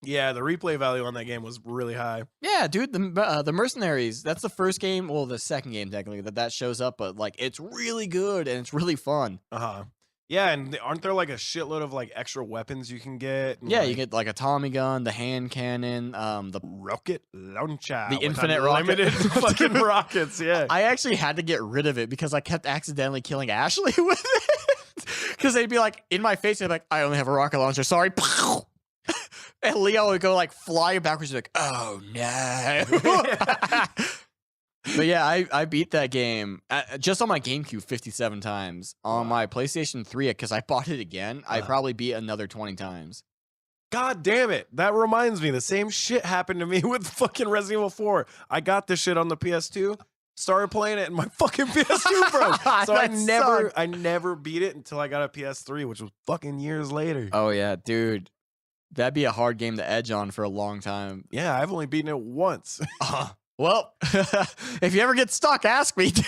Yeah, the replay value on that game was really high. Yeah, dude, the Mercenaries, that's the first game, well, the second game technically that shows up, but like it's really good and it's really fun. Uh-huh. Yeah, and aren't there like a shitload of like extra weapons you can get? Yeah, like, you get like a Tommy gun, the hand cannon, the rocket launcher, the with infinite rocket. unlimited fucking rockets. Yeah, I actually had to get rid of it because I kept accidentally killing Ashley with it. Because they'd be like in my face, they'd be like, "I only have a rocket launcher, sorry." And Leo would go like flying backwards, like, "Oh no!" But yeah, I beat that game just on my GameCube 57 times. On my PlayStation 3, because I bought it again, I probably beat another 20 times. God damn it! That reminds me, the same shit happened to me with fucking Resident Evil 4. I got this shit on the PS2. Started playing it and my fucking PS2 broke. So I never beat it until I got a PS3, which was fucking years later. Oh yeah, dude. That'd be a hard game to edge on for a long time. Yeah, I've only beaten it once. Well, if you ever get stuck, ask me, dude.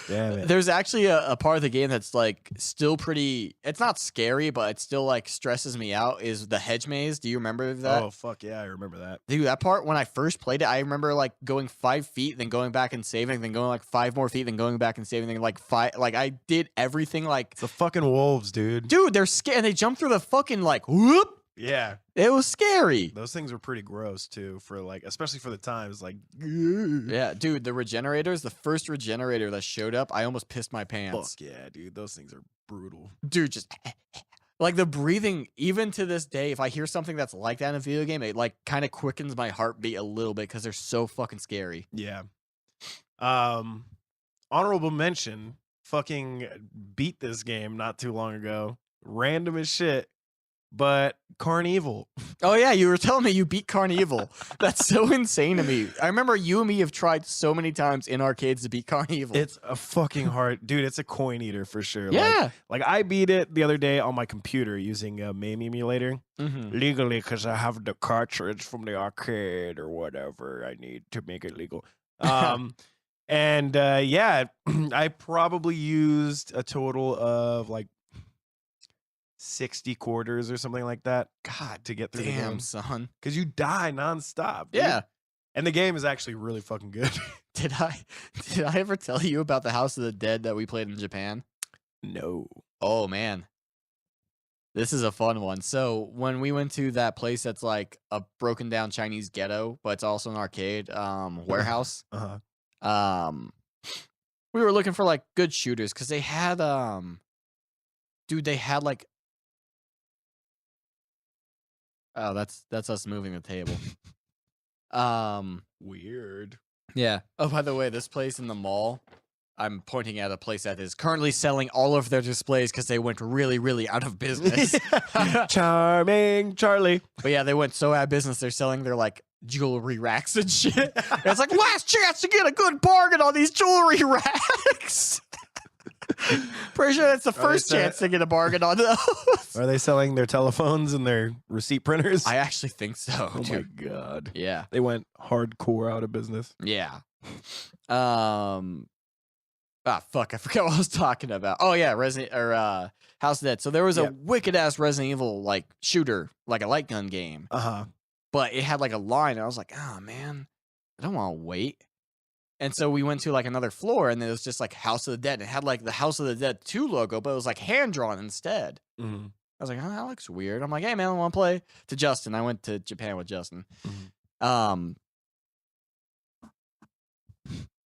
Damn it. There's actually a part of the game that's like still pretty, it's not scary, but it still like stresses me out, is the hedge maze. Do you remember that? Oh, fuck yeah, I remember that. Dude, that part, when I first played it, I remember like going 5 feet, then going back and saving, then going like 5 more feet, then going back and saving, then like 5, like I did everything like. It's the fucking wolves, dude. Dude, they're scared, and they jump through the fucking like, whoop. Yeah. It was scary. Those things were pretty gross too, for like, especially for the times, like. Yeah, dude, the regenerators, the first regenerator that showed up, I almost pissed my pants. Fuck yeah, dude. Those things are brutal. Dude, just like the breathing, even to this day, if I hear something that's like that in a video game, it like kind of quickens my heartbeat a little bit because they're so fucking scary. Yeah. Honorable mention, fucking beat this game not too long ago. Random as shit. But Carnival. Oh yeah, you were telling me you beat Carnival. That's so insane to me. I remember you and me have tried so many times in arcades to beat Carnival. It's a fucking hard, dude. It's a coin eater for sure. Yeah, like I beat it the other day on my computer using a MAME emulator legally because I have the cartridge from the arcade or whatever I need to make it legal. And yeah, I probably used a total of like 60 quarters or something like that. God, to get through the game, son. Because you die nonstop. Dude. Yeah. And the game is actually really fucking good. Did I ever tell you about the House of the Dead that we played in Japan? No. Oh man. This is a fun one. So when we went to that place that's like a broken down Chinese ghetto, but it's also an arcade warehouse. We were looking for like good shooters because they had dude, they had like. Oh, that's us moving the table. Weird. Yeah. Oh, by the way, this place in the mall, I'm pointing at a place that is currently selling all of their displays because they went really, really out of business. Charming Charlie. But yeah, they went so out of business, they're selling their like jewelry racks and shit. And it's like last chance to get a good bargain on these jewelry racks. Pretty sure that's the first chance to get a bargain on those. Are they selling their telephones and their receipt printers? I actually think so. Oh dude. my god. Yeah. They went hardcore out of business. Yeah. Fuck, I forgot what I was talking about. Oh yeah, House of Dead. So there was a wicked ass Resident Evil like shooter, like a light gun game. But it had like a line, and I was like, oh man, I don't want to wait. And so we went to like another floor, and it was just like House of the Dead. And it had like the House of the Dead 2 logo, but it was like hand drawn instead. I was like, oh, that looks weird. I'm like, hey man, I want to play. To Justin, I went to Japan with Justin. I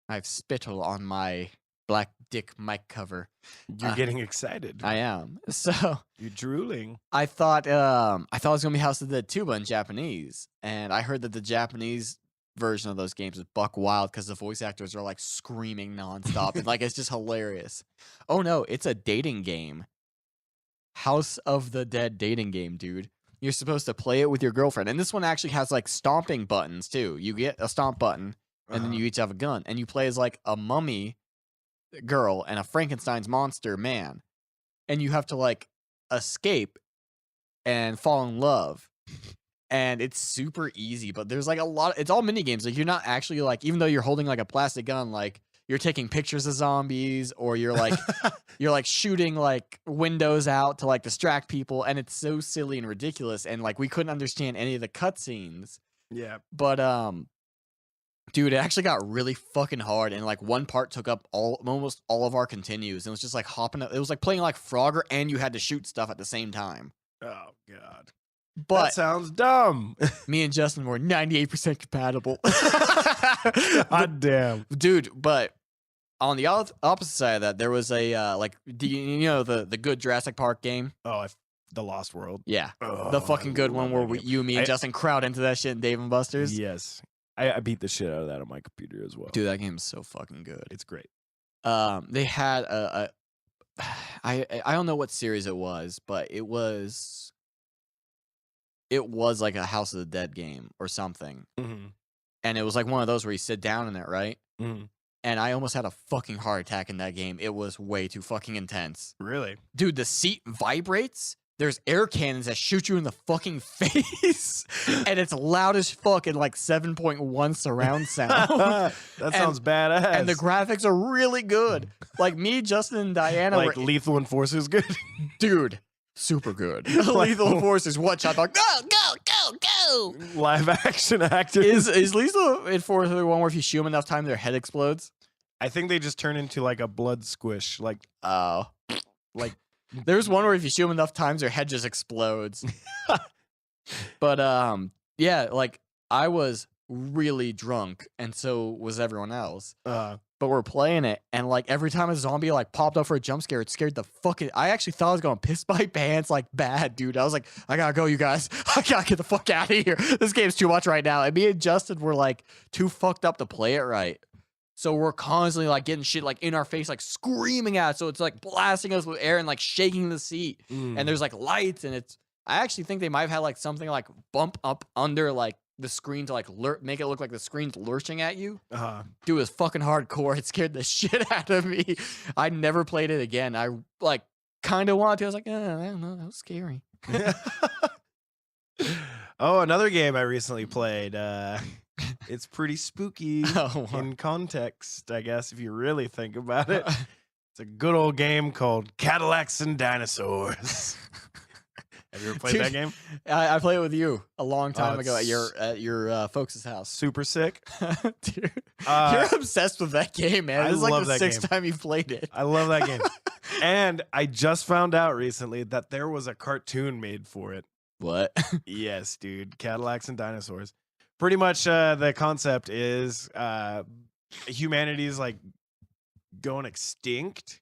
have spittle on my black dick mic cover. You're getting excited. I am. So you're drooling. I thought it was gonna be House of the Dead 2, but in Japanese. And I heard that the Japanese version of those games is buck wild because the voice actors are like screaming nonstop. And like it's just hilarious. Oh no, it's a dating game. House of the Dead dating game, dude. You're supposed to play it with your girlfriend. And this one actually has like stomping buttons too. You get a stomp button, and then you each have a gun. And you play as like a mummy girl and a Frankenstein's monster man. And you have to like escape and fall in love. And it's super easy, but there's like it's all mini games. Like you're not actually like, even though you're holding like a plastic gun, like you're taking pictures of zombies, or you're like you're like shooting like windows out to like distract people, and it's so silly and ridiculous. And like we couldn't understand any of the cutscenes. Yeah. But dude, it actually got really fucking hard, and like one part took up almost all of our continues. And it was just like hopping up. It was like playing like Frogger, and you had to shoot stuff at the same time. Oh god. But that sounds dumb. Me and Justin were 98% compatible. God damn. Dude, but on the opposite side of that, there was a, like, do you know the good Jurassic Park game? Oh, The Lost World. Yeah. The fucking good one where you, me, and Justin crowd into that shit in Dave & Buster's. Yes. I beat the shit out of that on my computer as well. Dude, that game is so fucking good. It's great. They had I don't know what series it was, but it was like a House of the Dead game or something. And it was like one of those where you sit down in it, right? And I almost had a fucking heart attack in that game. It was way too fucking intense. Really? Dude, the seat vibrates. There's air cannons that shoot you in the fucking face. And it's loud as fuck in like 7.1 surround sound. That sounds badass. And the graphics are really good. Like me, Justin, and Diana like Lethal Enforcer's good? Dude. Super good. Lethal Enforcer's one shot. Like, go. Live action actors. Is Lethal Enforcer the one where if you shoot them enough time, their head explodes? I think they just turn into like a blood squish. Like, like there's one where if you shoot them enough times, their head just explodes. But yeah, like I was really drunk, and so was everyone else. But we're playing it, and like every time a zombie like popped up for a jump scare, it scared the fucking. I actually thought I was going to piss my pants like bad, dude. I was like, I gotta go, you guys. I gotta get the fuck out of here. This game's too much right now. And me and Justin were like too fucked up to play it right. So we're constantly like getting shit like in our face, like screaming at it. So it's like blasting us with air and like shaking the seat. And there's like lights, and it's. I actually think they might have had like something like bump up under like the screen to like make it look like the screen's lurching at you. Dude, it was fucking hardcore. It scared the shit out of me. I never played it again. I like kind of wanted to. I was like, I don't know, that was scary. Oh, another game I recently played. It's pretty spooky in context, I guess, if you really think about it. It's a good old game called Cadillacs and Dinosaurs. Have you ever played that game? I played it with you a long time ago at your folks' house. Super sick. Dude, you're obsessed with that game, man. This is like the sixth time you've played it. I love that game. And I just found out recently that there was a cartoon made for it. What? Yes, dude. Cadillacs and Dinosaurs. Pretty much the concept is humanity's like going extinct.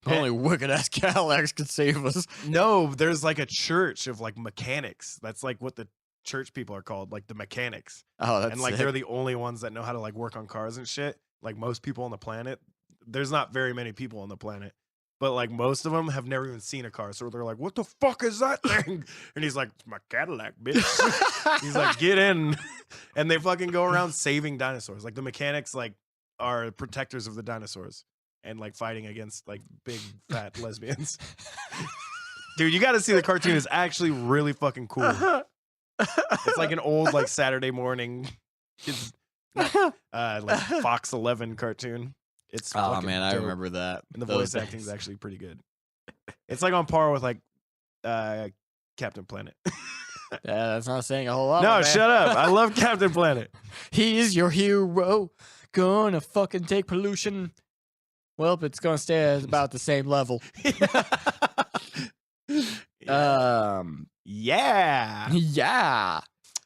Only wicked ass Cadillacs could save us. No, there's like a church of like mechanics. That's like what the church people are called, like the mechanics. Oh, that's and like sick. they're the only ones that know how to like work on cars and shit. Like most people on the planet, there's not very many people on the planet, but like most of them have never even seen a car. So they're like, "What the fuck is that thing?" And he's like, "It's my Cadillac, bitch." He's like, "Get in," and they fucking go around saving dinosaurs. Like the mechanics, like are protectors of the dinosaurs. And like fighting against like big fat lesbians. Dude, you got to see the cartoon. It's actually really fucking cool. It's like an old like Saturday morning kids Like Fox 11 cartoon. It's Oh man, I dope. remember that. And the voice acting is actually pretty good. It's like on par with like Captain Planet. Yeah, that's not saying a whole lot. No, man. shut up. I love Captain Planet. He's your hero. Gonna fucking take pollution. Well, it's gonna stay at about the same level. Yeah. Yeah.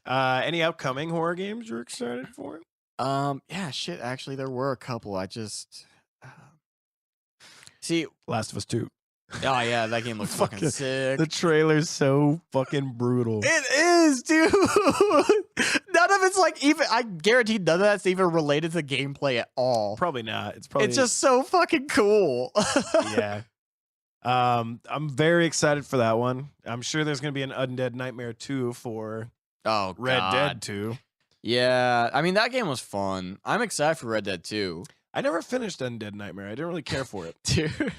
Any upcoming horror games you're excited for? Yeah, shit. Actually, there were a couple. I just see. Last of Us 2. Oh yeah, that game looks fucking sick. The trailer's so fucking brutal. It is, dude. None of it's like even. I guarantee none of that's even related to gameplay at all. Probably not. It's probably. It's just so fucking cool. Yeah. I'm very excited for that one. I'm sure there's gonna be an Undead Nightmare 2 for Red Dead 2. Yeah, I mean that game was fun. I'm excited for Red Dead 2. I never finished Undead Nightmare. I didn't really care for it. Dude,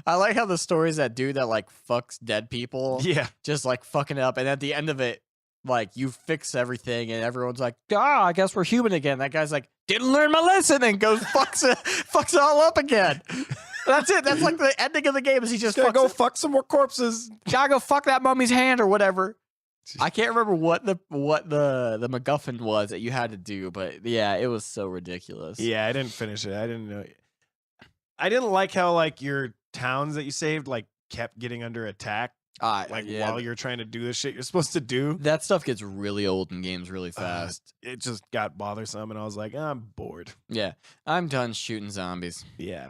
I like how the story's that dude that like fucks dead people. Yeah. Just like fucking it up. And at the end of it, like you fix everything and everyone's like, I guess we're human again. That guy's like, didn't learn my lesson and goes fucks it all up again. That's it. That's like the ending of the game is he just gotta fucks go it. fuck some more corpses. Gotta go fuck that mummy's hand or whatever. I can't remember what the MacGuffin was that you had to do, but yeah, it was so ridiculous. Yeah, I didn't finish it. I didn't know. I didn't like how like your towns that you saved like kept getting under attack. While you're trying to do the shit you're supposed to do. That stuff gets really old in games really fast. It just got bothersome, and I was like, I'm bored. Yeah, I'm done shooting zombies. Yeah.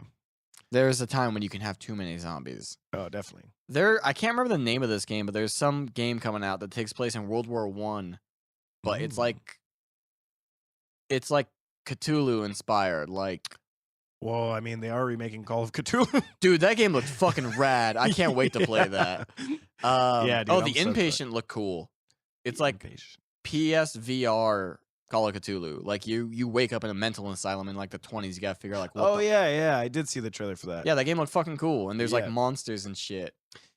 There's a time when you can have too many zombies. Oh, definitely. I can't remember the name of this game, but there's some game coming out that takes place in World War I. But it's like Cthulhu inspired. Like, well, I mean, they are remaking Call of Cthulhu. dude, that game looked fucking rad. I can't wait to play that. Yeah, dude, the Inpatient looked cool. It's like PSVR Call of Cthulhu. Like you wake up in a mental asylum in like the 20s. You gotta figure out like what yeah. I did see the trailer for that. Yeah, that game looked fucking cool. And there's like monsters and shit.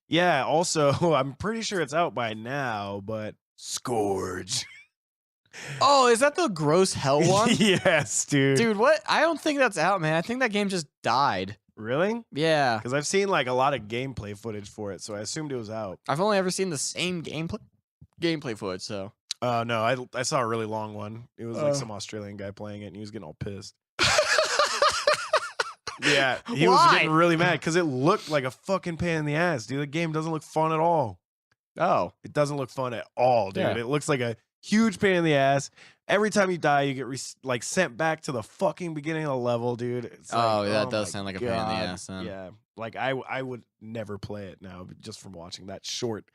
Yeah, also, I'm pretty sure it's out by now, but Scourge. Oh, is that the gross hell one? Yes, dude. Dude, what? I don't think that's out, man. I think that game just died. Really? Yeah. Because I've seen like a lot of gameplay footage for it, so I assumed it was out. I've only ever seen the same gameplay footage, so. No, I saw a really long one. It was like some Australian guy playing it, and he was getting all pissed. Yeah, he was getting really mad because it looked like a fucking pain in the ass, dude. The game doesn't look fun at all. Oh. It doesn't look fun at all, dude. Yeah. It looks like a huge pain in the ass. Every time you die, you get sent back to the fucking beginning of the level, dude. It's like, that does sound like a pain in the ass. Then. Yeah, like I would never play it now just from watching that short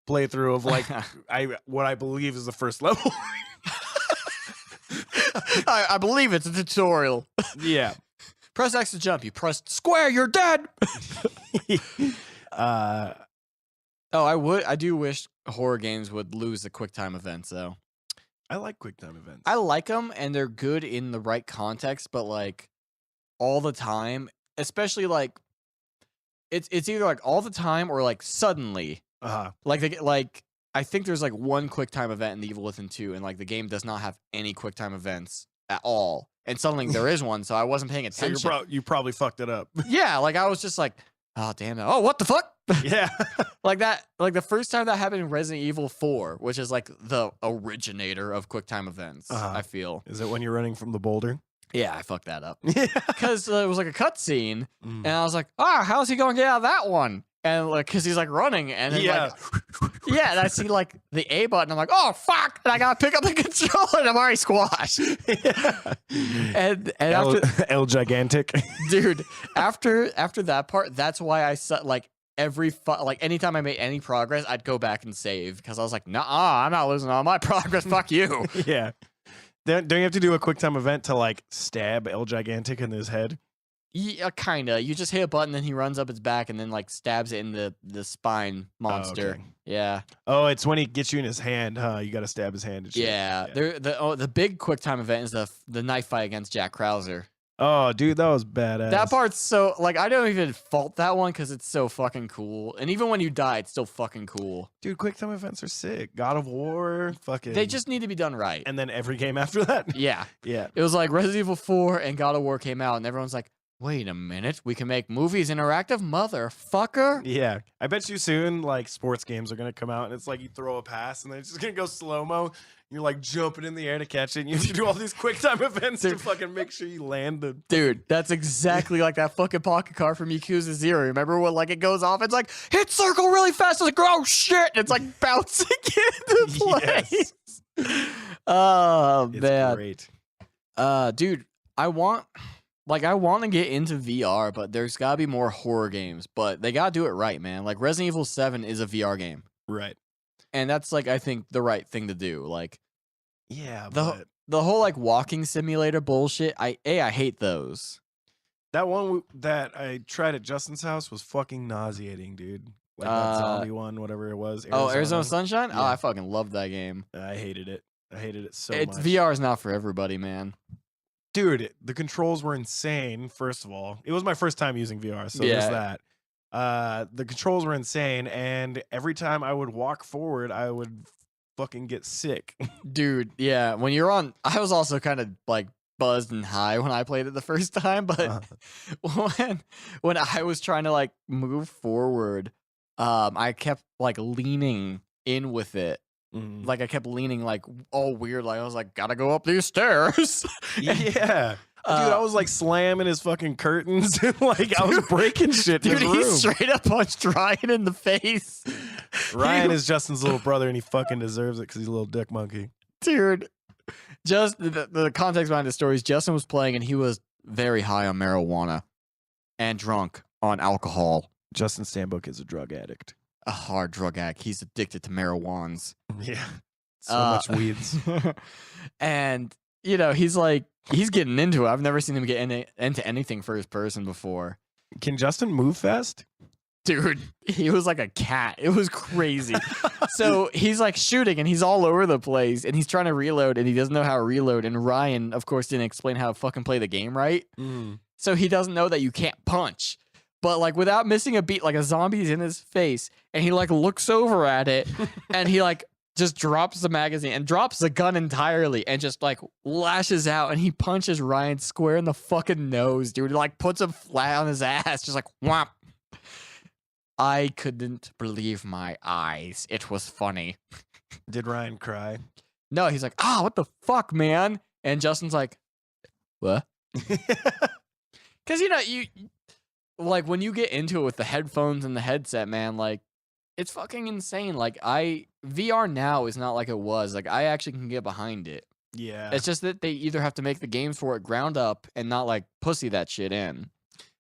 playthrough of like what I believe is the first level. I believe it's a tutorial. Yeah. Press X to jump. You press square, you're dead. I do wish horror games would lose the QuickTime events, though. I like QuickTime events. I like them, and they're good in the right context, but like all the time, especially like it's either like all the time or like suddenly. Like I think there's like one QuickTime event in the Evil Within 2, and like the game does not have any QuickTime events at all. And suddenly there is one, so I wasn't paying attention. So you probably fucked it up. Yeah, like I was just like, oh damn it! Oh, what the fuck? Yeah, like that. Like the first time that happened in Resident Evil 4, which is like the originator of QuickTime events. I feel. Is it when you're running from the boulder? Yeah, I fucked that up. Because it was like a cutscene, Mm. and I was like, how's he gonna get out of that one? And like, cause he's like running, and then like, and I see like the A button. I'm like, oh fuck! And I gotta pick up the controller, and I'm already squashed. and after El Gigantic, dude, after that part, that's why I like anytime I made any progress, I'd go back and save because I was like, nah, I'm not losing all my progress. Fuck you. Yeah. Don't you have to do a QuickTime event to like stab El Gigantic in his head? Yeah, kinda. You just hit a button, then he runs up its back and then like stabs it in the spine monster. Okay. Yeah. Oh, it's when he gets you in his hand, huh? You got to stab his hand. And shit. Yeah. The big QuickTime event is the knife fight against Jack Krauser. Oh, dude, that was badass. That part's so, like, I don't even fault that one because it's so fucking cool. And even when you die, it's still fucking cool. Dude, quick time events are sick. God of War, fucking. They just need to be done right. And then every game after that. Yeah. Yeah. It was like Resident Evil 4 and God of War came out, and everyone's like, wait a minute, we can make movies interactive, motherfucker. Yeah. I bet you soon, like, sports games are going to come out, and it's like you throw a pass, and then it's just going to go slow-mo. You're, like, jumping in the air to catch it, and you have to do all these quick-time events to fucking make sure you land the... Dude, that's exactly like that fucking pocket car from Yakuza 0. Remember when, like, it goes off, it's like, hit circle really fast, it's like, oh, shit, and it's, like, bouncing into place. Yes. Oh, It's man. great. Dude, I want to get into VR, but there's got to be more horror games. But they got to do it right, man. Like, Resident Evil 7 is a VR game. Right. And that's, like, I think the right thing to do. Like, Yeah, the whole, like, walking simulator bullshit, I hate those. that one that I tried at Justin's house was fucking nauseating, dude. Like that zombie one, whatever it was. Arizona Sunshine? Yeah. Oh, I fucking loved that game. I hated it. I hated it so It's much. VR is not for everybody, man. Dude, the controls were insane, first of all. It was my first time using VR, so Yeah. there's that. The controls were insane, and every time I would walk forward, I would fucking get sick. Dude, yeah. When you're on, I was also kind of like buzzed and high when I played it the first time, but when I was trying to like move forward, I kept like leaning in with it. Mhm. Like I kept leaning like all weird, like I was like, gotta go up these stairs. Yeah. Dude, I was like slamming his fucking curtains and like I was breaking shit in Dude, his he room. straight up punched Ryan in the face. Ryan is Justin's little brother, and he fucking deserves it because he's a little dick monkey. Dude, just the context behind the story is Justin was playing and he was very high on marijuana and drunk on alcohol. Justin Stanbook is a drug addict. A hard drug addict. He's addicted to marijuans. Yeah. So much weeds. And, you know, he's getting into it. I've never seen him get into anything first person before. Can Justin move fast? Dude, he was like a cat. It was crazy. So he's like shooting and he's all over the place and he's trying to reload and he doesn't know how to reload. And Ryan, of course, didn't explain how to fucking play the game right. So he doesn't know that you can't punch. But like without missing a beat, like a zombie's in his face and he like looks over at it and he like just drops the magazine and drops the gun entirely and just like lashes out and he punches Ryan square in the fucking nose, dude. He like puts him flat on his ass, just like whomp. I couldn't believe my eyes. It was funny. Did Ryan cry? No, he's like, what the fuck, man? And Justin's like, what? Because, you know, you like when you get into it with the headphones and the headset, man, like it's fucking insane. Like VR now is not like it was. Like I actually can get behind it. Yeah. It's just that they either have to make the games for it ground up and not like pussy that shit in.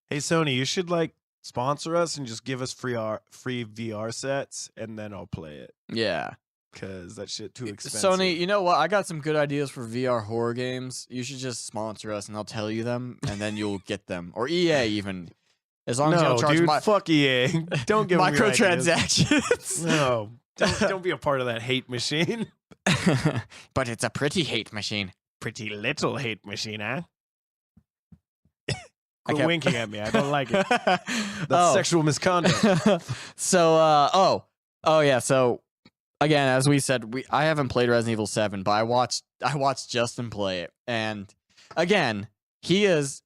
Hey, Sony, you should like sponsor us and just give us free VR sets, and then I'll play it. Yeah. Because that shit too expensive. Sony, you know what? I got some good ideas for VR horror games. You should just sponsor us and I'll tell you them and then you'll get them. Or EA even. As long as you don't charge dude, fuck EA. Don't give them your ideas. microtransactions. No. Don't be a part of that hate machine. But it's a pretty hate machine. Pretty little hate machine, huh? Quit winking at me. I don't like it. That's sexual misconduct. So, yeah. So, again, as we said, I haven't played Resident Evil 7, but I watched Justin play it, and again, he's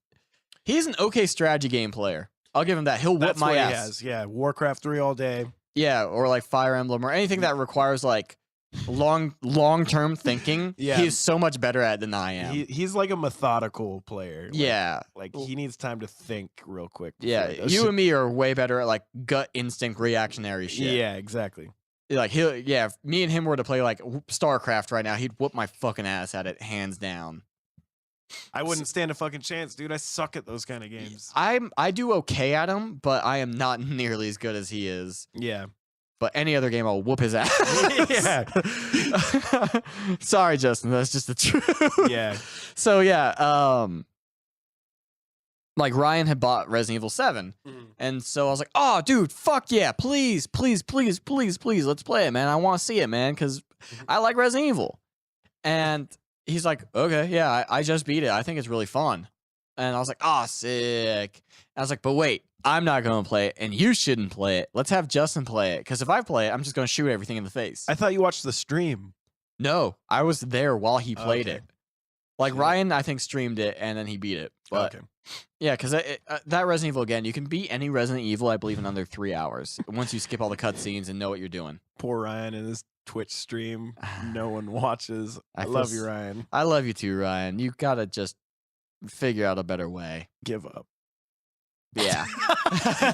an okay strategy game player. I'll give him that. He'll whip my ass. He has. Yeah, Warcraft 3 all day. Yeah, or like Fire Emblem or anything that requires like long-term thinking. Yeah. He's so much better at it than I am. He's like a methodical player. Yeah. Like he needs time to think real quick. Yeah, you and me are way better at like gut instinct reactionary shit. Yeah, exactly. Like if me and him were to play like StarCraft right now, he'd whoop my fucking ass at it, hands down. I wouldn't stand a fucking chance, dude. I suck at those kind of games. I do okay at him, but I am not nearly as good as he is. Yeah. But any other game, I'll whoop his ass. Yeah. Sorry, Justin. That's just the truth. Yeah. So yeah, like Ryan had bought Resident Evil 7, and so I was like, "Oh, dude, fuck yeah, please, please, please, please, please, let's play it, man. I want to see it, man, because I like Resident Evil." And he's like, "Okay, yeah, I just beat it. I think it's really fun." And I was like, oh, sick. I was like, but wait, I'm not going to play it, and you shouldn't play it. Let's have Justin play it, because if I play it, I'm just going to shoot everything in the face. I thought you watched the stream. No, I was there while he played Okay. it. Like, Shit. Ryan, I think, streamed it, and then he beat it. But Okay. yeah, because that Resident Evil, again, you can beat any Resident Evil, I believe, in under 3 hours, once you skip all the cutscenes and know what you're doing. Poor Ryan and his Twitch stream. No one watches. I feel love you, Ryan. I love you too, Ryan. You got to just figure out a better way. Give up. Yeah.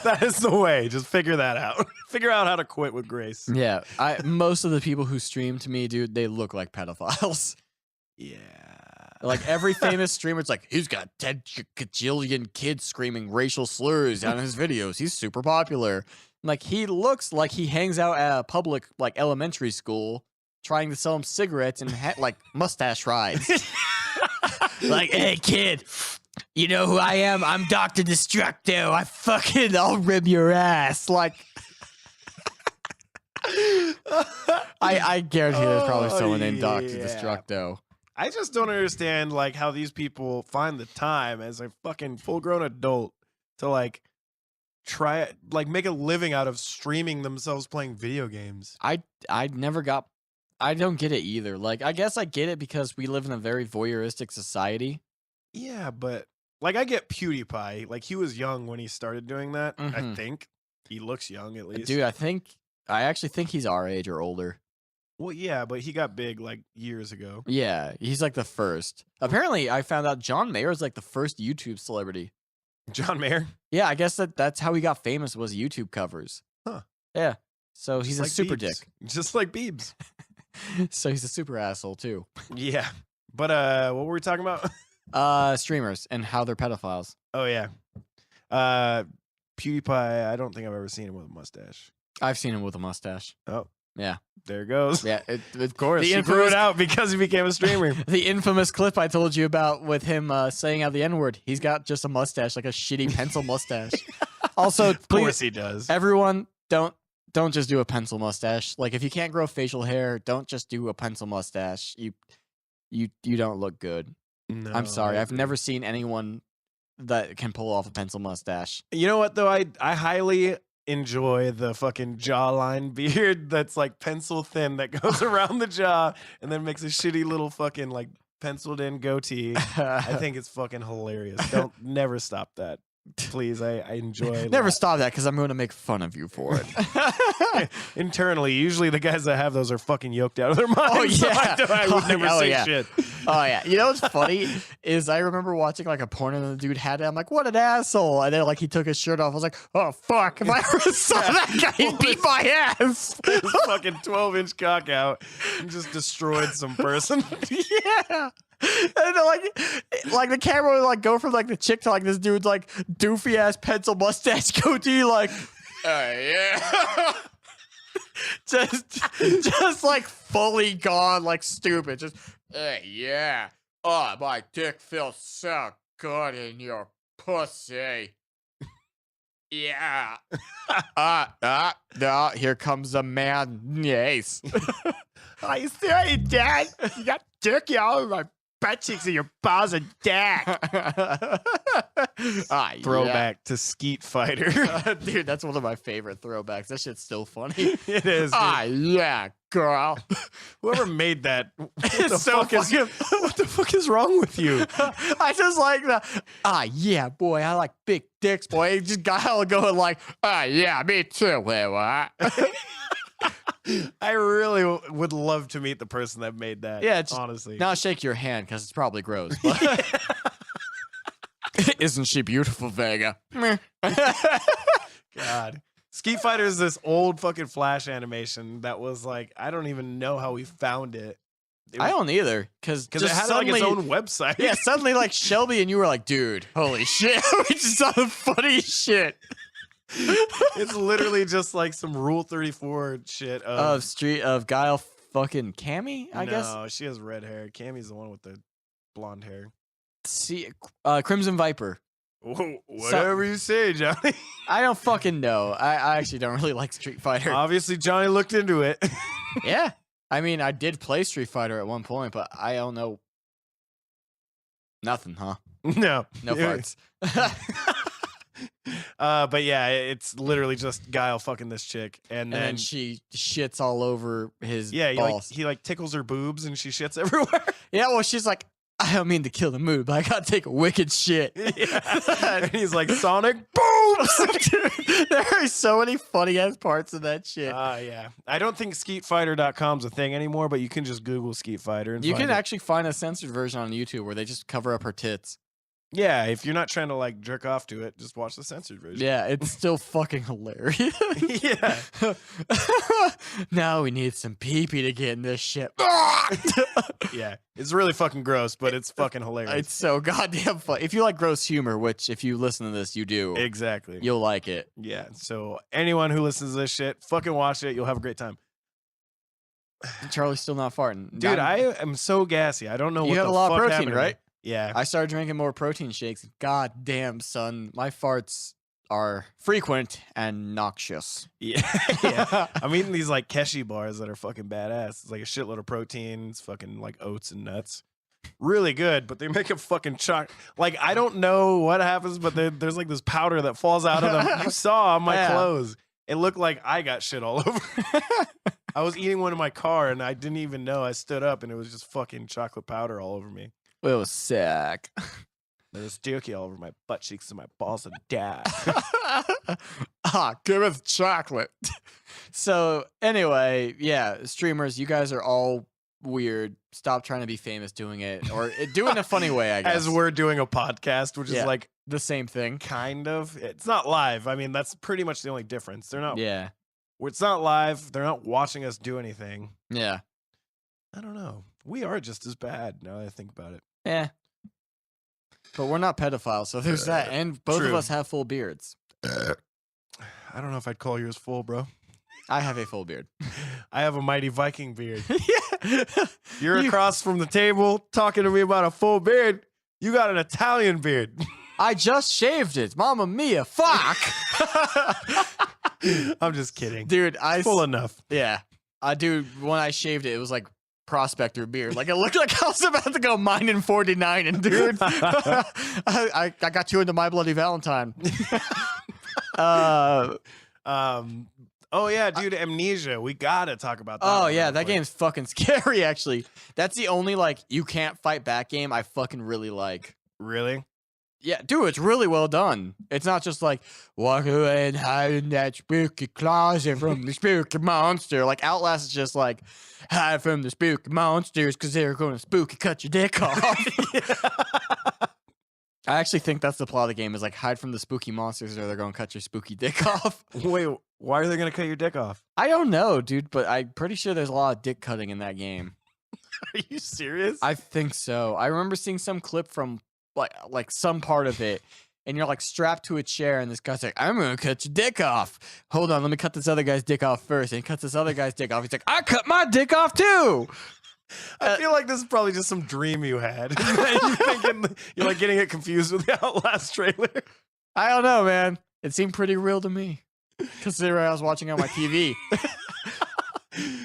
That is the way. Just figure that out. Figure out how to quit with grace. Yeah. Most of the people who stream to me, dude, they look like pedophiles. Yeah. Like every famous streamer, it's like, he's got 10 gajillion kids screaming racial slurs on his videos. He's super popular. Like, he looks like he hangs out at a public, like, elementary school trying to sell them cigarettes and, like, mustache rides. Like, hey, kid, you know who I am? I'm Dr. Destructo. I'll rib your ass. Like, I guarantee there's probably someone named Dr. Destructo. I just don't understand, like, how these people find the time as a fucking full-grown adult to, like, try, like, make a living out of streaming themselves playing video games. I don't get it either. Like, I guess I get it because we live in a very voyeuristic society. Yeah, but, like, I get PewDiePie. Like, he was young when he started doing that, I Mhm. think. He looks young, at least. Dude, I actually think he's our age or older. Well, yeah, but he got big, like, years ago. Yeah, he's like the first. Apparently, I found out John Mayer is like the first YouTube celebrity. John Mayer? Yeah, I guess that's how he got famous, was YouTube covers. Huh. Yeah. So Just he's like a super Biebs. dick. Just like Biebs. So he's a super asshole too. Yeah. But what were we talking about? Streamers and how they're pedophiles. Oh yeah. PewDiePie, I don't think I've ever seen him with a mustache. I've seen him with a mustache. Oh. Yeah. There it goes. Yeah, Of course. The He grew it infamous- out because he became a streamer. The infamous clip I told you about with him saying out the N-word. He's got just a mustache, like a shitty pencil mustache. Also, Of course please, he does. everyone, don't just do a pencil mustache. Like, if you can't grow facial hair, don't just do a pencil mustache. You don't look good. No, I'm sorry. I I've agree. never seen anyone that can pull off a pencil mustache. You know what though? I highly enjoy the fucking jawline beard that's like pencil thin that goes around the jaw and then makes a shitty little fucking like penciled in goatee. I think it's fucking hilarious. Don't never stop that. Please, I enjoy Never that. stop that because I'm going to make fun of you for it. Internally, usually the guys that have those are fucking yoked out of their minds. Oh, so yeah. I would never Oh, say yeah. shit. Oh yeah, you know what's funny is I remember watching like a porn and the dude had it. I'm like, what an asshole! And then like he took his shirt off. I was like, oh fuck! If I ever saw that guy, he'd beat my ass. His fucking 12-inch cock out and just destroyed some person. Yeah. And then, like the camera would like go from like the chick to like this dude's like doofy ass pencil mustache goatee, like, yeah. just like fully gone, like stupid. Just, yeah. Oh, my dick feels so good in your pussy. Yeah. No, here comes a man. Yes. Are you serious, Dad? You got jerky all over my butt cheeks and your balls and dick. Throwback to Skeet Fighter. Dude, that's one of my favorite throwbacks. That shit's still funny. It is. Dude. Yeah, girl. Whoever made that, what It's the, so fuck is, fucking- what the fuck is wrong with you? I just like the, yeah, boy, I like big dicks, boy. He just got hella going like, yeah, me too. Wait, what? I really would love to meet the person that made that. Yeah, just- honestly. Now shake your hand because it's probably gross. But isn't she beautiful, Vega? Meh. God. Skeet Fighter is this old fucking Flash animation that was like, I don't even know how we found it. I don't either, because Because it had like its own website. Yeah, suddenly like Shelby and you were like, dude, holy shit, we just saw the funniest shit. It's literally just like some Rule 34 shit Of Guile fucking Cammy, I guess. No, she has red hair. Cammy's the one with the blonde hair. See, Crimson Viper. Whoa, whatever you say, Johnny. I don't fucking know. I actually don't really like Street Fighter. Obviously, Johnny looked into it. Yeah. I mean, I did play Street Fighter at one point, but I don't know. Nothing, huh? No. No farts. But yeah, it's literally just Guile fucking this chick, and then she shits all over his yeah, balls. he tickles her boobs and she shits everywhere. Yeah, well, she's like, I don't mean to kill the mood, but I gotta take a wicked shit. Yeah. And he's like, Sonic boobs. Dude, there are so many funny ass parts of that shit. Yeah. I don't think skeetfighter.com's a thing anymore, but you can just Google Skeet Fighter and You find can it. actually find a censored version on YouTube where they just cover up her tits. Yeah, if you're not trying to like jerk off to it, just watch the censored version. Yeah, it's still fucking hilarious. Yeah. Now we need some pee-pee to get in this shit. Yeah. It's really fucking gross, but it's fucking hilarious. It's so goddamn fun. If you like gross humor, which if you listen to this, you do. Exactly. You'll like it. Yeah. So anyone who listens to this shit, fucking watch it. You'll have a great time. Charlie's still not farting. Dude, I am so gassy. I don't know what You the have a lot of fuck protein, happened to me. right? Yeah. I started drinking more protein shakes. God damn, son. My farts are frequent and noxious. Yeah. Yeah. I'm eating these like Keshi bars that are fucking badass. It's like a shitload of protein. It's fucking like oats and nuts. Really good, but they make it fucking like I don't know what happens, but there's like this powder that falls out of them. You saw on my clothes. It looked like I got shit all over. I was eating one in my car and I didn't even know. I stood up and it was just fucking chocolate powder all over me. It was sick. There was dookie all over my butt cheeks and my balls and dad. Give us chocolate. So anyway, yeah, streamers, you guys are all weird. Stop trying to be famous doing it, or do it in a funny way, I guess. As we're doing a podcast, which is like the same thing. Kind of. It's not live. I mean, that's pretty much the only difference. They're not. Yeah. It's not live. They're not watching us do anything. Yeah. I don't know. We are just as bad now that I think about it. Yeah. But we're not pedophiles, so there's that. And both of us have full beards. I don't know if I'd call yours full, bro. I have a full beard. I have a mighty Viking beard. Yeah. You're across from the table talking to me about a full beard. You got an Italian beard. I just shaved it. Mamma mia. Fuck. I'm just kidding. Dude, full enough. Yeah. Dude, when I shaved it, it was like prospector beard. Like it looked like I was about to go mine in 49, and dude, I got you into My Bloody Valentine. Oh yeah, dude, Amnesia. We gotta talk about that. Oh yeah, that game's fucking scary. Actually, that's the only like you can't fight back game I fucking really like. Really? Yeah, dude, it's really well done. It's not just like walk away and hide in that spooky closet from the spooky monster. Like Outlast is just like hide from the spooky monsters because they're going to spooky cut your dick off. I actually think that's the plot of the game is like hide from the spooky monsters or they're going to cut your spooky dick off. Wait, why are they going to cut your dick off? I don't know, dude, but I'm pretty sure there's a lot of dick cutting in that game. Are you serious? I think so. I remember seeing some clip from like some part of it, and you're like strapped to a chair, and this guy's like, I'm gonna cut your dick off. Hold on, let me cut this other guy's dick off first. And he cuts this other guy's dick off. He's like, I cut my dick off too. I feel like this is probably just some dream you had. You're like getting it confused with the Outlast trailer. I don't know, man. It seemed pretty real to me, considering I was watching on my TV.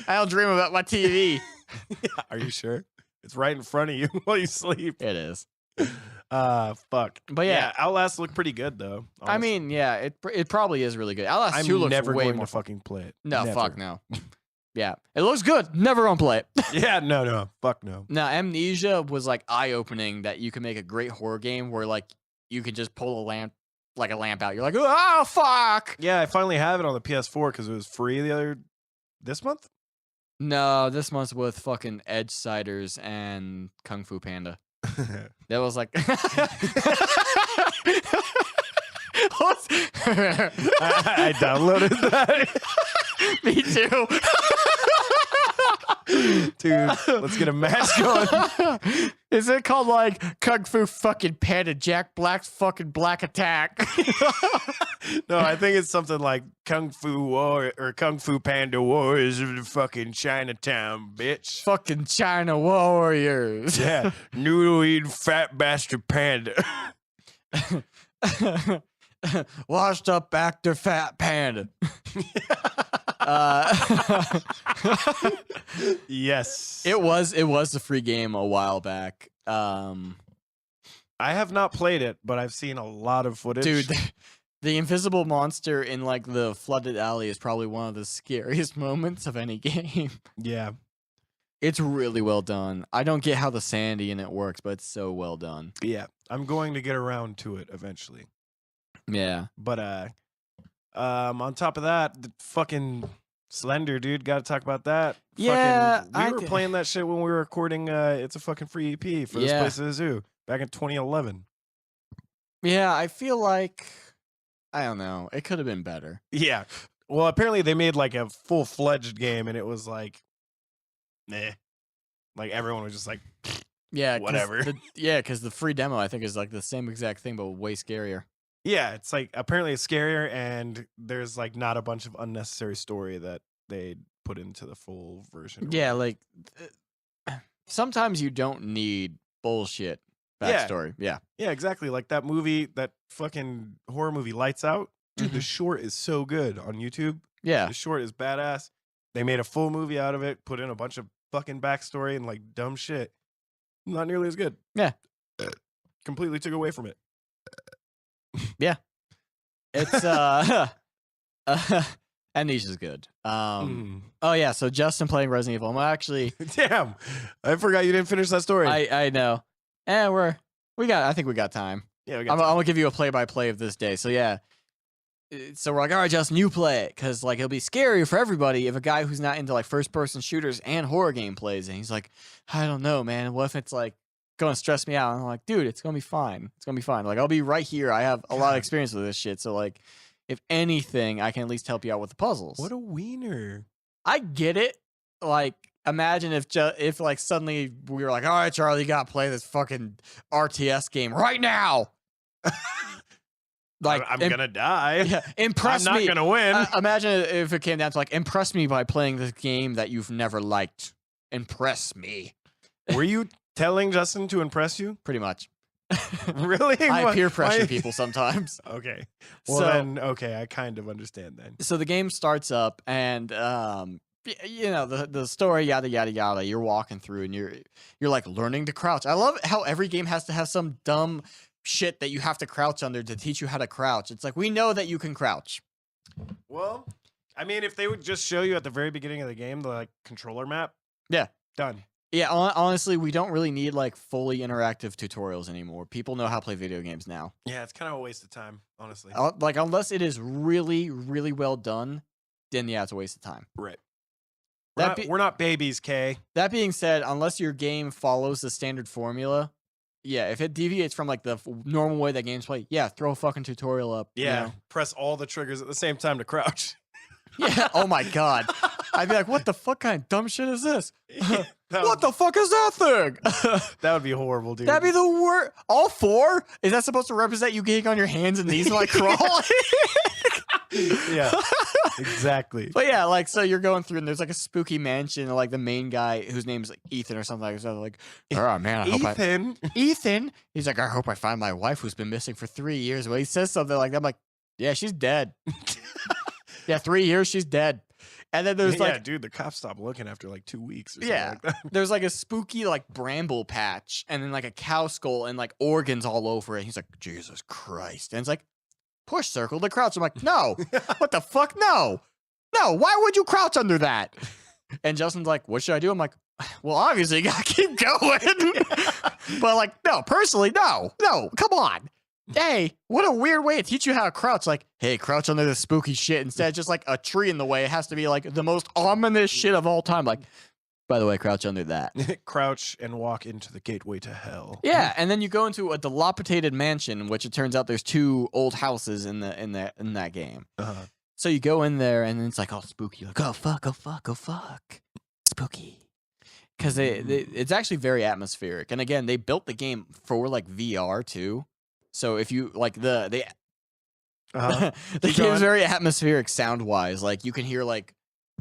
I don't dream about my TV. Yeah, are you sure? It's right in front of you while you sleep. It is. Fuck. But yeah, Outlast looked pretty good though. Honestly. I mean, yeah, it probably is really good. Outlast 2 looks never way going more to fucking play it. No, never. fuck no. Yeah, it looks good. Never gonna play it. Yeah, no, fuck no. Now, Amnesia was like eye-opening that you can make a great horror game where like you can just pull a lamp out. You're like, oh fuck. Yeah, I finally have it on the PS4 because it was free this month. No, this month's with fucking Edge Ciders and Kung Fu Panda. That was like I downloaded that. Me too. Dude, let's get a match going. Is it called like Kung Fu fucking Panda Jack Black's fucking Black Attack? No, I think it's something like Kung Fu War or Kung Fu Panda Warriors of the fucking Chinatown, bitch. Fucking China Warriors. Yeah, noodle-eating fat bastard panda. Washed up actor fat panda. Yes, it was a free game a while back. I have not played it, but I've seen a lot of footage. Dude, the invisible monster in like the flooded alley is probably one of the scariest moments of any game. Yeah. It's really well done. I don't get how the sandy in it works, but it's so well done. Yeah. I'm going to get around to it eventually. Yeah. But on top of that, the fucking Slender, dude, got to talk about that. Yeah, we were playing that shit when we were recording It's a Fucking Free EP for This Place is a Zoo back in 2011. Yeah, I feel like, I don't know, it could have been better. Yeah. Well, apparently they made like a full-fledged game, and it was like, nah. Like everyone was just like, yeah, whatever. Because the free demo I think is like the same exact thing, but way scarier. Yeah, it's like apparently it's scarier, and there's like not a bunch of unnecessary story that they put into the full version. Yeah, like sometimes you don't need bullshit backstory. Yeah, exactly. Like that movie, that fucking horror movie, Lights Out. Dude, the short is so good on YouTube. Yeah, the short is badass. They made a full movie out of it, put in a bunch of fucking backstory and like dumb shit. Not nearly as good. Yeah, completely took away from it. Yeah, it's Amnesia's good. Oh yeah, so Justin playing Resident Evil. I'm actually damn, I forgot you didn't finish that story. I know. I think we got time. Yeah, I'm gonna give you a play-by-play of this day. So yeah, so we're like, all right, Justin, you play it, because like it'll be scary for everybody if a guy who's not into like first-person shooters and horror game plays, and he's like, I don't know, man. What if it's like going to stress me out? And I'm like, dude, it's gonna be fine. It's gonna be fine. Like I'll be right here. I have a lot of experience with this shit. So like, if anything, I can at least help you out with the puzzles. What a wiener. I get it. Like, imagine if like suddenly we were like, all right, Charlie, you gotta play this fucking RTS game right now. Like I'm gonna die. Yeah, impress me. I'm not gonna win. Imagine if it came down to like, impress me by playing this game that you've never liked. Impress me. Were you telling Justin to impress you? Pretty much. Really? I peer pressure people sometimes. Okay. Well then, okay, I kind of understand then. So the game starts up, and you know the story, yada yada yada. You're walking through, and you're like learning to crouch. I love how every game has to have some dumb shit that you have to crouch under to teach you how to crouch. It's like, we know that you can crouch. Well, I mean, if they would just show you at the very beginning of the game the like controller map, yeah, done. Yeah, honestly, we don't really need like fully interactive tutorials anymore. People know how to play video games now. Yeah, it's kind of a waste of time, honestly. Like, unless it is really, really well done, then yeah, it's a waste of time. Right. We're not babies, Kay. That being said, unless your game follows the standard formula, yeah, if it deviates from like the normal way that games play, yeah, throw a fucking tutorial up. Yeah, you know? press all the triggers at the same time to crouch. Yeah. Oh my god. I'd be like, what the fuck kind of dumb shit is this? What the fuck is that thing? That would be horrible, dude. That'd be the worst. All four? Is that supposed to represent you getting on your hands and knees and like crawling? Yeah, exactly. But yeah, like, so you're going through and there's like a spooky mansion, and like the main guy whose name's like Ethan or something like that. Like, oh man, Ethan. He's like, I hope I find my wife who's been missing for 3 years. Well, he says something like that. I'm like, yeah, she's dead. Yeah, 3 years, she's dead. And then there's like, dude, the cops stopped looking after like 2 weeks. Or yeah, something like that. There's like a spooky like bramble patch, and then like a cow skull and like organs all over it. He's like, Jesus Christ, and it's like, push circle to crouch. I'm like, no, what the fuck, no, why would you crouch under that? And Justin's like, what should I do? I'm like, well, obviously you gotta keep going. But like, no, personally, no, come on. Hey, what a weird way to teach you how to crouch. Like, hey, crouch under this spooky shit instead of just like a tree in the way. It has to be like the most ominous shit of all time. Like, by the way, crouch under that. Crouch and walk into the gateway to hell. Yeah, and then you go into a dilapidated mansion, which it turns out there's 2 old houses in that game. Uh-huh. So you go in there, and it's like all spooky. Like, oh fuck, spooky. Because it's actually very atmospheric. And again, they built the game for like VR too. So if you like the game's very atmospheric sound wise. Like you can hear like